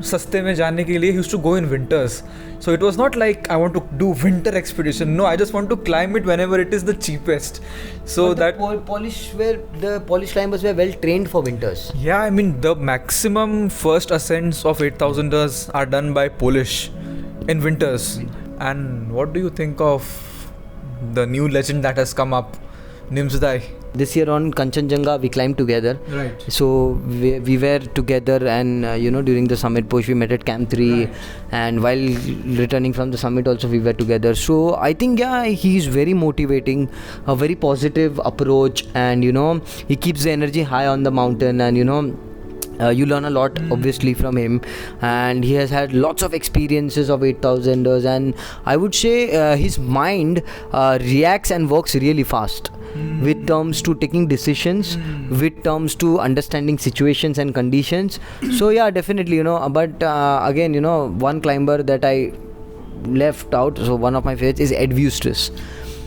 saste mein jaane ke liye, he used to go in winters. So it was not like I want to do winter expedition. No, I just want to climb it whenever it is the cheapest. So but the Polish climbers were well trained for winters. Yeah, I mean the maximum first ascents of 8,000ers are done by Polish in winters. And what do you think of the new legend that has come up, Nimsdai? This year on Kanchenjunga, we climbed together. Right. So we were together, and during the summit push, we met at Camp 3, right. And while returning from the summit also, we were together. So I think, he's very motivating, a very positive approach, and he keeps the energy high on the mountain, and you learn a lot obviously from him, and he has had lots of experiences of 8,000ers, and I would say his mind reacts and works really fast. With terms to taking decisions, with terms to understanding situations and conditions. So definitely, but again, one climber that I left out, so one of my favorites is Ed Vuestus.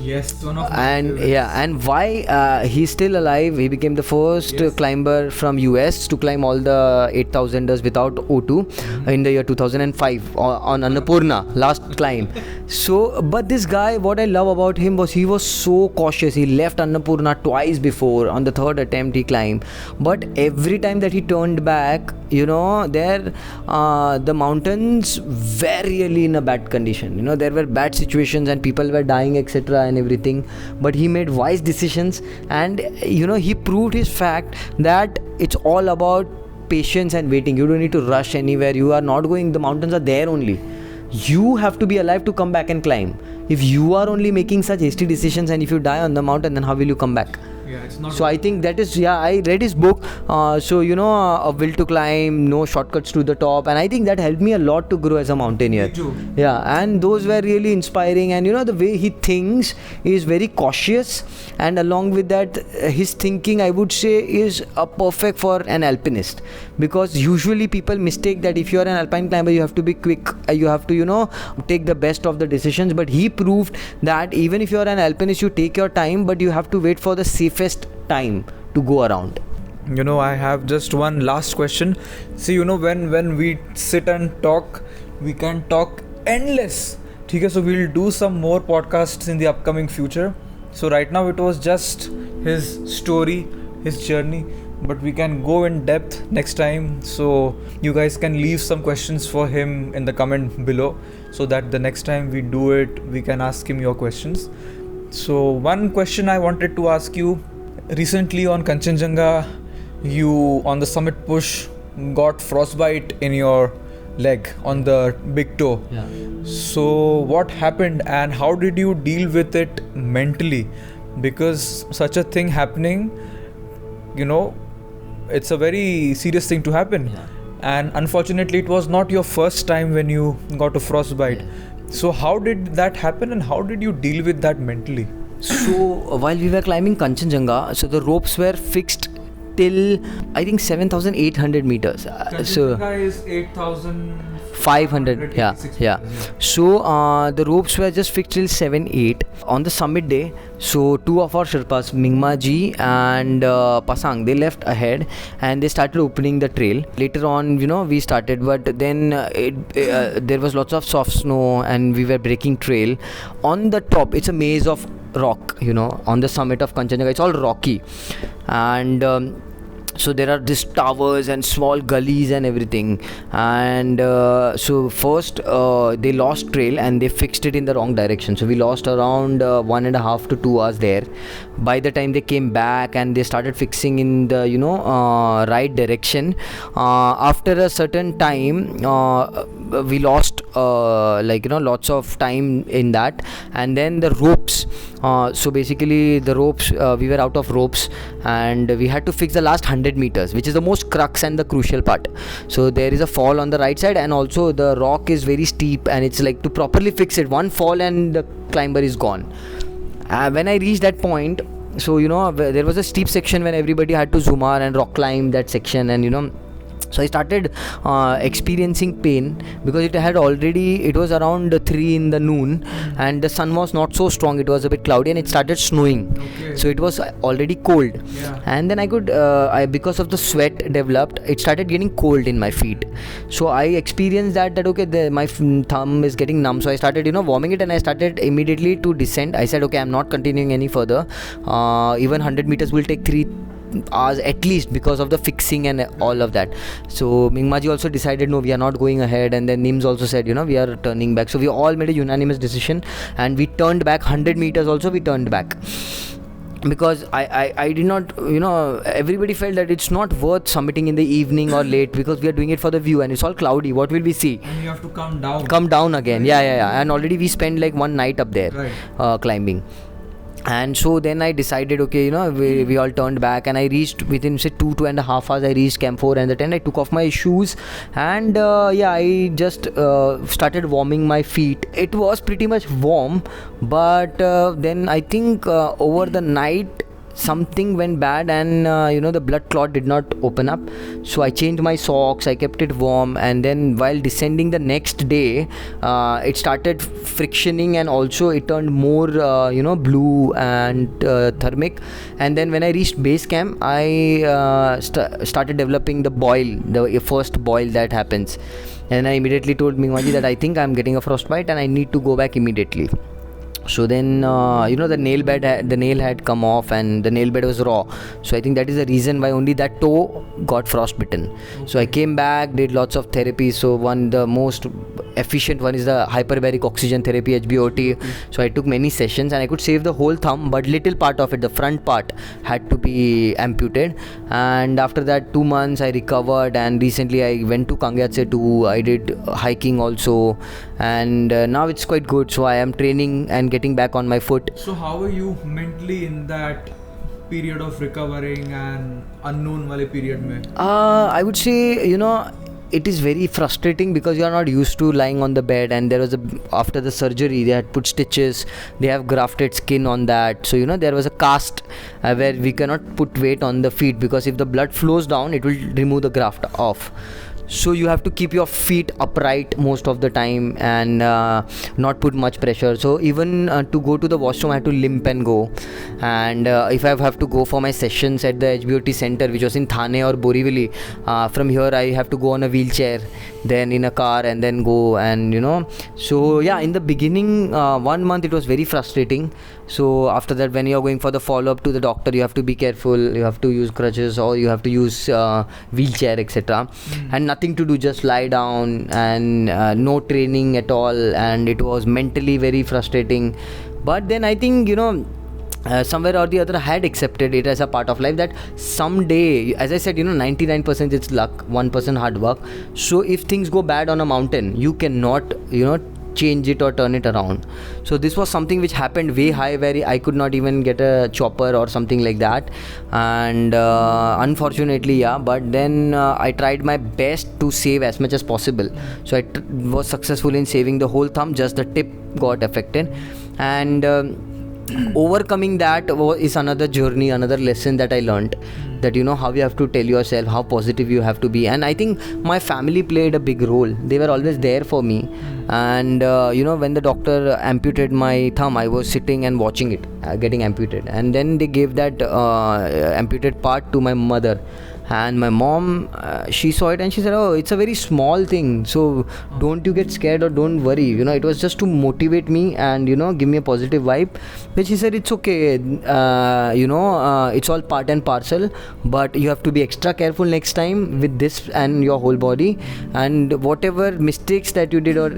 Yes, one of my and favorites. And why he's still alive. He became the first climber from US to climb all the 8,000ers without O2 in the year 2005 on Annapurna, last climb. So, but this guy, what I love about him was he was so cautious. He left Annapurna twice before. On the third attempt he climbed, but every time that he turned back, the mountains were really in a bad condition. There were bad situations and people were dying, etc. and everything, but he made wise decisions, and he proved his fact that it's all about patience and waiting. You don't need to rush anywhere. You are not going, the mountains are there only. You have to be alive to come back and climb. If you are only making such hasty decisions, and if you die on the mountain, then how will you come back? Yeah, it's not. So I think that is, I read his book. So A Will to Climb, No Shortcuts to the Top, and I think that helped me a lot to grow as a mountaineer. Me too. Yeah, and those were really inspiring. And the way he thinks is very cautious, and along with that, his thinking, I would say, is perfect for an alpinist, because usually people mistake that if you are an alpine climber, you have to be quick, you have to take the best of the decisions. But he proved that even if you are an alpinist, you take your time, but you have to wait for the safest time to go around. I have just one last question. See, when we sit and talk, we can talk endless. Okay, so we'll do some more podcasts in the upcoming future. So right now it was just his story, his journey, but we can go in depth next time. So you guys can leave some questions for him in the comment below, so that the next time we do it, we can ask him your questions. So one question I wanted to ask you, recently on Kanchenjunga, you on the summit push got frostbite in your leg on the big toe. Yeah. So what happened and how did you deal with it mentally? Because such a thing happening, it's a very serious thing to happen. Yeah. And unfortunately it was not your first time when you got a frostbite. Yeah. So how did that happen and how did you deal with that mentally? So while we were climbing Kanchenjunga, so the ropes were fixed till I think 7,800 meters. Kanchenjunga is 500, yeah. So the ropes were just fixed till 7-8 on the summit day. So two of our Sherpas, Mingma ji and Pasang, they left ahead and they started opening the trail. Later on, we started, but then there was lots of soft snow and we were breaking trail. On the top, it's a maze of rock, on the summit of Kanchenjunga. It's all rocky, and so there are these towers and small gullies and everything. And so first they lost trail and they fixed it in the wrong direction. So we lost around 1.5 to 2 hours there. By the time they came back and they started fixing in the right direction, after a certain time we lost lots of time in that. And then the ropes, so basically the ropes, we were out of ropes and we had to fix the last 100 meters, which is the most crux and the crucial part. So there is a fall on the right side and also the rock is very steep, and it's like to properly fix it, one fall and the climber is gone. When I reached that point, so there was a steep section when everybody had to zoom out and rock climb that section, and so I started experiencing pain because it was around 3 in the noon and the sun was not so strong, it was a bit cloudy and it started snowing. Okay. So it was already cold. Yeah. And then I could, because of the sweat developed, it started getting cold in my feet. So I experienced that okay, my thumb is getting numb. So I started warming it and I started immediately to descend. I said okay, I'm not continuing any further. Even 100 meters will take 3 hours at least because of the fixing and all of that. So Mingmaji also decided no, we are not going ahead, and then Nims also said we are turning back. So we all made a unanimous decision and we turned back 100 meters also we turned back, because I did not, everybody felt that it's not worth summiting in the evening or late because we are doing it for the view and it's all cloudy, what will we see? And you have to come down. Come down again. Yeah. And already we spent like one night up there, right, climbing. And so then I decided okay, we all turned back and I reached within say 2.5 hours. I reached Camp 4 and the tent. I took off my shoes and I just started warming my feet. It was pretty much warm, but then I think over the night something went bad and the blood clot did not open up. So I changed my socks, I kept it warm, and then while descending the next day it started frictioning and also it turned more blue and thermic. And then when I reached base camp, I started developing the boil, the first boil that happens, and I immediately told Mingmaji that I think I'm getting a frostbite and I need to go back immediately. So then the nail had come off and the nail bed was raw. So I think that is the reason why only that toe got frostbitten. Okay. So I came back, did lots of therapy. So the most efficient one is the hyperbaric oxygen therapy, HBOT. So I took many sessions and I could save the whole thumb, but little part of it, the front part, had to be amputated. And after that 2 months I recovered, and recently I went to Kangyatse too. I did hiking also, and now it's quite good. So I am training and getting back on my foot. So how are you mentally in that period of recovering and unknown wale period mein? I would say, it is very frustrating because you are not used to lying on the bed, and there was after the surgery they had put stitches, they have grafted skin on that, so there was a cast where we cannot put weight on the feet because if the blood flows down it will remove the graft off. So you have to keep your feet upright most of the time and not put much pressure. So even to go to the washroom I have to limp and go, and if I have to go for my sessions at the HBOT center which was in Thane or Borivali, from here I have to go on a wheelchair, then in a car, and then go, and so yeah, in the beginning 1 month it was very frustrating. So after that, when you are going for the follow-up to the doctor, you have to be careful, you have to use crutches or you have to use wheelchair, etc. And nothing to do, just lie down, and no training at all, and it was mentally very frustrating. But then I think somewhere or the other I had accepted it as a part of life, that someday, as I said, 99% it's luck, 1% hard work. So if things go bad on a mountain, you cannot change it or turn it around. So this was something which happened way high, where I could not even get a chopper or something like that, and unfortunately, but then I tried my best to save as much as possible. So I was successful in saving the whole thumb, just the tip got affected, and overcoming that is another journey, another lesson that I learned, that how you have to tell yourself, how positive you have to be. And I think my family played a big role. They were always there for me, and when the doctor amputated my thumb, I was sitting and watching it getting amputated, and then they gave that amputated part to my mother. And my mom, she saw it and she said, oh, it's a very small thing, so don't you get scared or don't worry. It was just to motivate me and give me a positive vibe. But she said, it's okay, it's all part and parcel, but you have to be extra careful next time with this and your whole body, and whatever mistakes that you did, or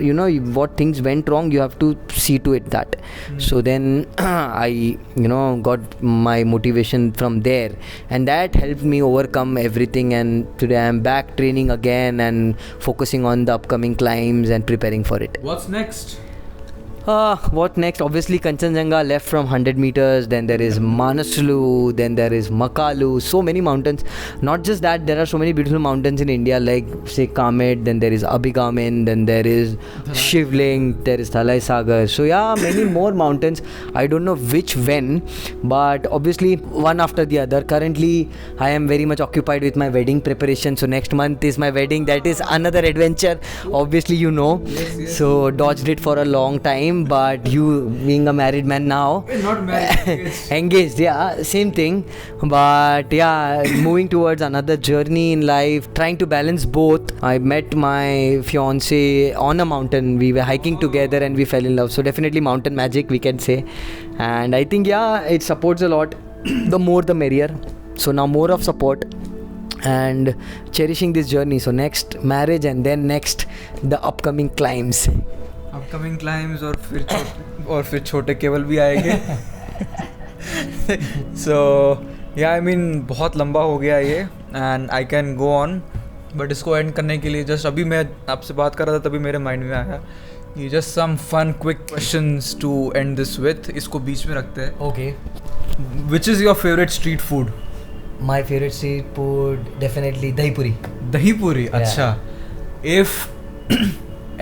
what things went wrong, you have to see to it that. So then I got my motivation from there, and that helped me overcome everything, and today I am back training again and focusing on the upcoming climbs and preparing for it. What's next? What next? Obviously Kanchenjunga left from 100 meters, then there is Manaslu, then there is Makalu, so many mountains. Not just that, there are so many beautiful mountains in India, like say Kamet, then there is Abhigamin, then there is Shivling, there is Thalai Sagar. So yeah, many more mountains. I don't know which when, but obviously one after the other. Currently I am very much occupied with my wedding preparation, so next month is my wedding. That is another adventure, obviously Yes. So dodged it for a long time, but you being a married man now, Not married, engaged, yeah, same thing. But yeah, moving towards another journey in life, trying to balance both. I met my fiance on a mountain, we were hiking together and we fell in love. So definitely mountain magic, we can say. And I think it supports a lot. The more the merrier. So now more of support and cherishing this journey. So next marriage, and then next the upcoming climbs. Upcoming climbs और फिर छोटे केवल भी आएंगे. सो या I mean बहुत लंबा हो गया ये, and I can go on, but इसको एंड करने के लिए जस्ट अभी मैं आपसे बात कर रहा था, तभी मेरे माइंड में आया ये just some fun quick questions to end this with. इसको बीच में रखते हैं. Okay. Which is your favourite street food? My favorite street food, definitely dahi puri. दही पूरी. अच्छा. If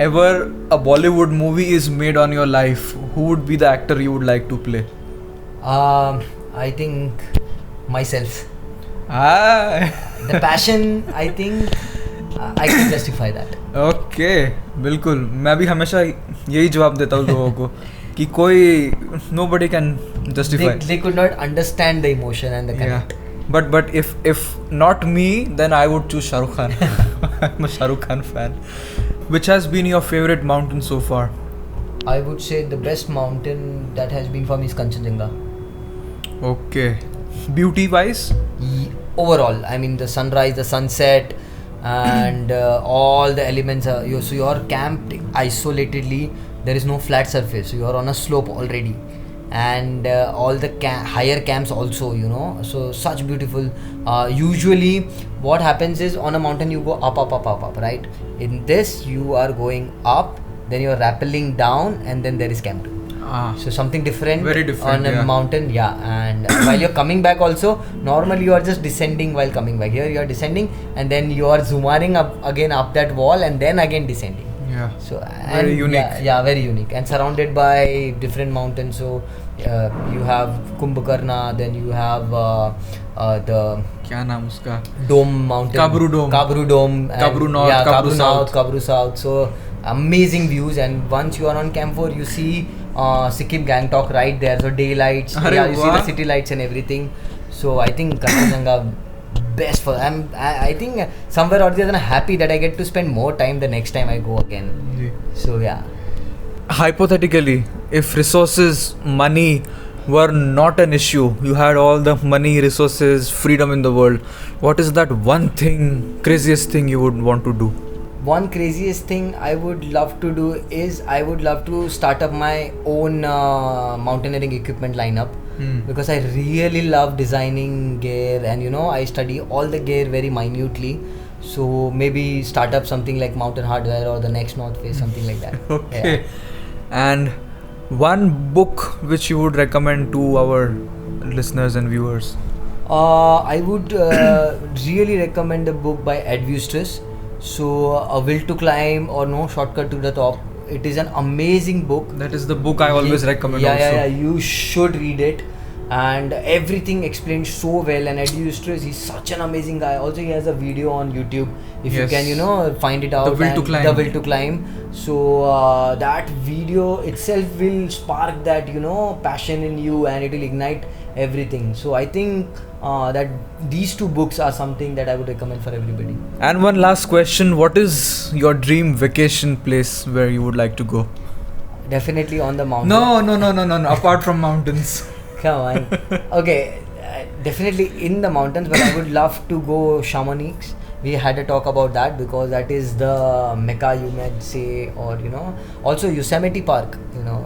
ever a Bollywood movie is made on your life, who would be the actor you would like to play? I think myself. The passion, I think I can justify that. Okay, बिल्कुल. मैं भी हमेशा यही जवाब देता हूँ लोगों को कि कोई nobody can justify. They could not understand the emotion and the connect. Yeah. But if not me, then I would choose Shah Rukh Khan. I'm a Shah Rukh Khan fan. Which has been your favorite mountain so far? I would say the best mountain that has been for me is Kanchenjunga. Okay. Beauty wise? Overall, I mean the sunrise, the sunset, and all the elements. So you are camped isolatedly. There is no flat surface. So you are on a slope already, and all the higher camps also. So such beautiful. Usually, what happens is on a mountain you go up, right? In this, you are going up, then you are rappelling down, and then there is camp 2. So something different, Very different, on a mountain, and while you're coming back also, normally you are just descending while coming back. Here you are descending and then you are zooming up again up that wall and then again descending. Yeah. So Very unique. Yeah, very unique, and surrounded by different mountains. So you have Kumbhakarna, then you have the क्या नाम उसका? Dome Mountain, Kabru Dome, and Kabru North, Kabru South. Kabru South. So amazing views, and once you are on Camp 4, you see Sikkim Gangtok right there. So daylights, you see the city lights and everything. So I think Kanchenjunga best for. I think somewhere or the other I'm happy that I get to spend more time the next time I go again. So yeah. Hypothetically, if resources, money were not an issue, you had all the money, resources, freedom in the world, what is that one thing, craziest thing you would want to do? One craziest thing I would love to do is I would love to start up my own mountaineering equipment lineup, because I really love designing gear, and I study all the gear very minutely. So maybe start up something like Mountain Hardware or the Next North Face, something like that. Okay. And one book which you would recommend to our listeners and viewers? I would really recommend a book by Ed Vuestris. So, A Will to Climb or No Shortcut to the Top. It is an amazing book. That is the book I always recommend also. Yeah, you should read it. And everything explained so well. And Ed Vuestris, he's such an amazing guy. Also, he has a video on YouTube. If you can, find it out. The Will to Climb. The Will to Climb. So, that video itself will spark that, passion in you, and it will ignite everything. So, I think that these two books are something that I would recommend for everybody. And one last question, what is your dream vacation place where you would like to go? Definitely on the mountain. No. Apart from mountains. Come on. Okay, definitely in the mountains, but I would love to go Chamonix. We had a talk about that because that is the Mecca, you might say, or also Yosemite Park.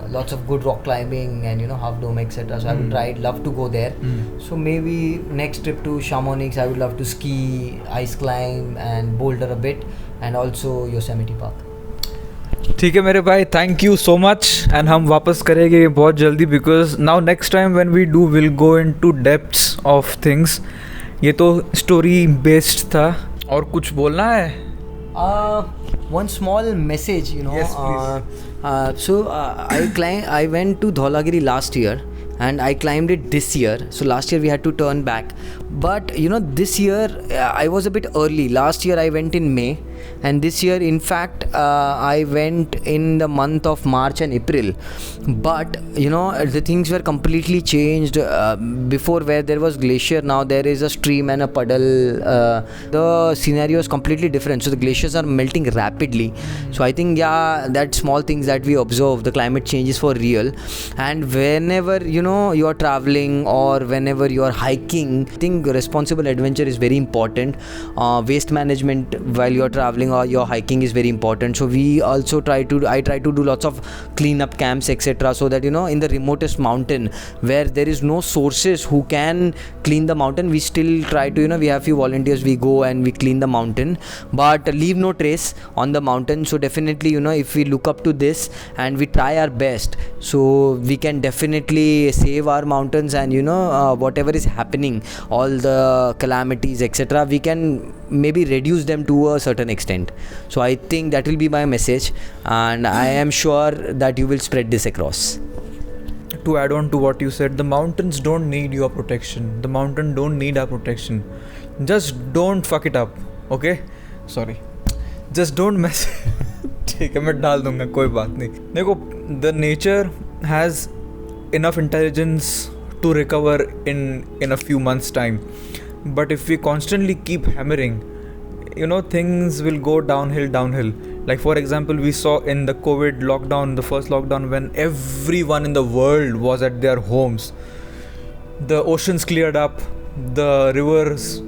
Lots of good rock climbing and Half Dome, etc. So I would love to go there. So maybe next trip to Chamonix, I would love to ski, ice climb, and boulder a bit, and also Yosemite Park. ठीक है मेरे भाई, thank you so much, and हम वापस करेंगे बहुत जल्दी, because now next time when we do will go into depths of things. ये तो स्टोरी बेस्ड था, और कुछ बोलना है? One small message, Yes, please. So I went to Dhaulagiri last year, and I climbed it this year. So last year we had to turn back, but this year I was a bit early. Last year I went in May, and this year in fact I went in the month of March and April. But the things were completely changed. Before, where there was glacier, now there is a stream and a puddle. The scenario is completely different. So the glaciers are melting rapidly. So I think that small things that we observe, the climate change is for real. And whenever you are traveling or whenever you are hiking, I think responsible adventure is very important. Waste management while you are traveling or you're hiking is very important. So we also I try to do lots of cleanup camps, etc. So that in the remotest mountain where there is no sources who can clean the mountain, we still try to we have few volunteers, we go and we clean the mountain, but leave no trace on the mountain. So definitely if we look up to this and we try our best, so we can definitely save our mountains, and whatever is happening, all the calamities, etc., we can maybe reduce them to a certain extent. So I think that will be my message, and I am sure that you will spread this across. To add on to what you said, the mountains don't need your protection. The mountain don't need our protection. Just don't fuck it up, okay? Sorry. Just don't mess. ठीक है, मैं डाल दूंगा, कोई बात नहीं. देखो, the nature has enough intelligence to recover in a few months' time. But if we constantly keep hammering, things will go downhill. Like for example, we saw in the COVID lockdown, the first lockdown, when everyone in the world was at their homes, the oceans cleared up, the rivers,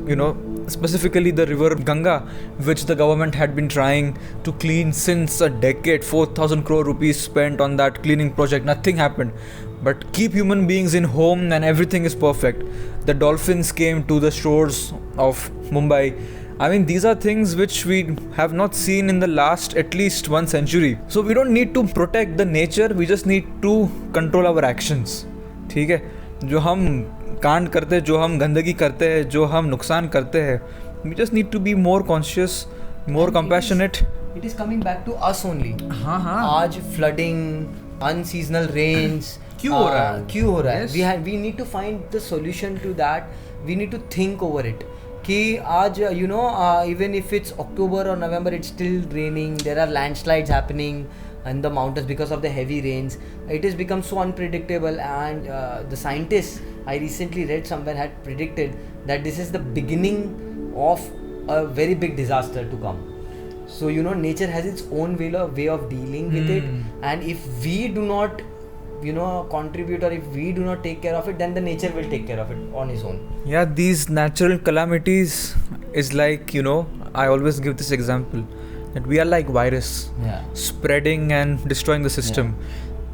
specifically the river Ganga, which the government had been trying to clean since a decade, 4,000 crore rupees spent on that cleaning project, nothing happened. But keep human beings in home and everything is perfect. The dolphins came to the shores of Mumbai. I mean, these are things which we have not seen in the last at least 1 century. So we don't need to protect the nature, we just need to control our actions. ठीक है, जो हम कांड करते हैं, जो हम गंदगी करते हैं, जो हम नुकसान करते हैं, we just need to be more conscious, more compassionate. It is coming back to us only. हाँ हाँ. आज flooding, unseasonal rains. क्यों हो रहा है? क्यों हो रहा है? Yes. We need to find the solution to that. We need to think over it. कि आज even if it's October or November, it's still raining. There are landslides happening in the mountains because of the heavy rains. It has become so unpredictable, and the scientists I recently read somewhere had predicted that this is the beginning of a very big disaster to come. So nature has its own way of dealing with it, and if we do not contribute, or if we do not take care of it, then the nature will take care of it on its own. Yeah, these natural calamities is like, I always give this example that we are like virus, spreading and destroying the system.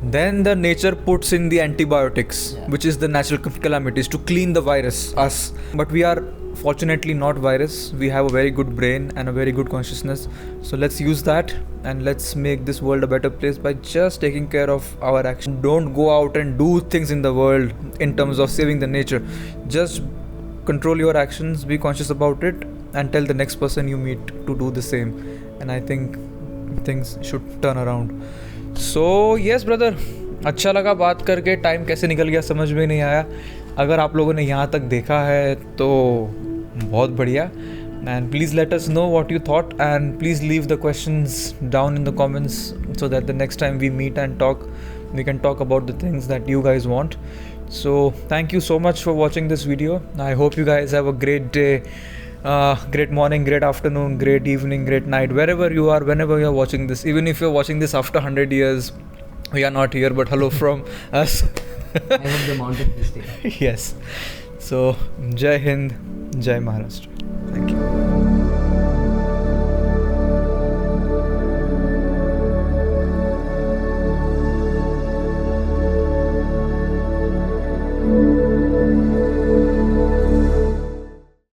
Then the nature puts in the antibiotics, which is the natural calamities to clean the virus, us. But we are fortunately not virus. We have a very good brain and a very good consciousness. So let's use that and let's make this world a better place by just taking care of our action. Don't go out and do things in the world in terms of saving the nature. Just control your actions, be conscious about it, and tell the next person you meet to do the same. And I think things should turn around. So yes brother, अच्छा लगा बात करके. Time कैसे निकल गया समझ में नहीं आया. अगर आप लोगों ने यहाँ तक देखा है तो बहुत बढ़िया. And please let us know what you thought, and please leave the questions down in the comments so that the next time we meet and talk, we can talk about the things that you guys want. So thank you so much for watching this video. I hope you guys have a great day, great morning, great afternoon, great evening, great night, wherever you are, whenever you are watching this. Even if you're watching this after 100 years, we are not here, but hello from us. I hope the mountain will stay. Yes. So Jai Hind, Jai Maharashtra. Thank you.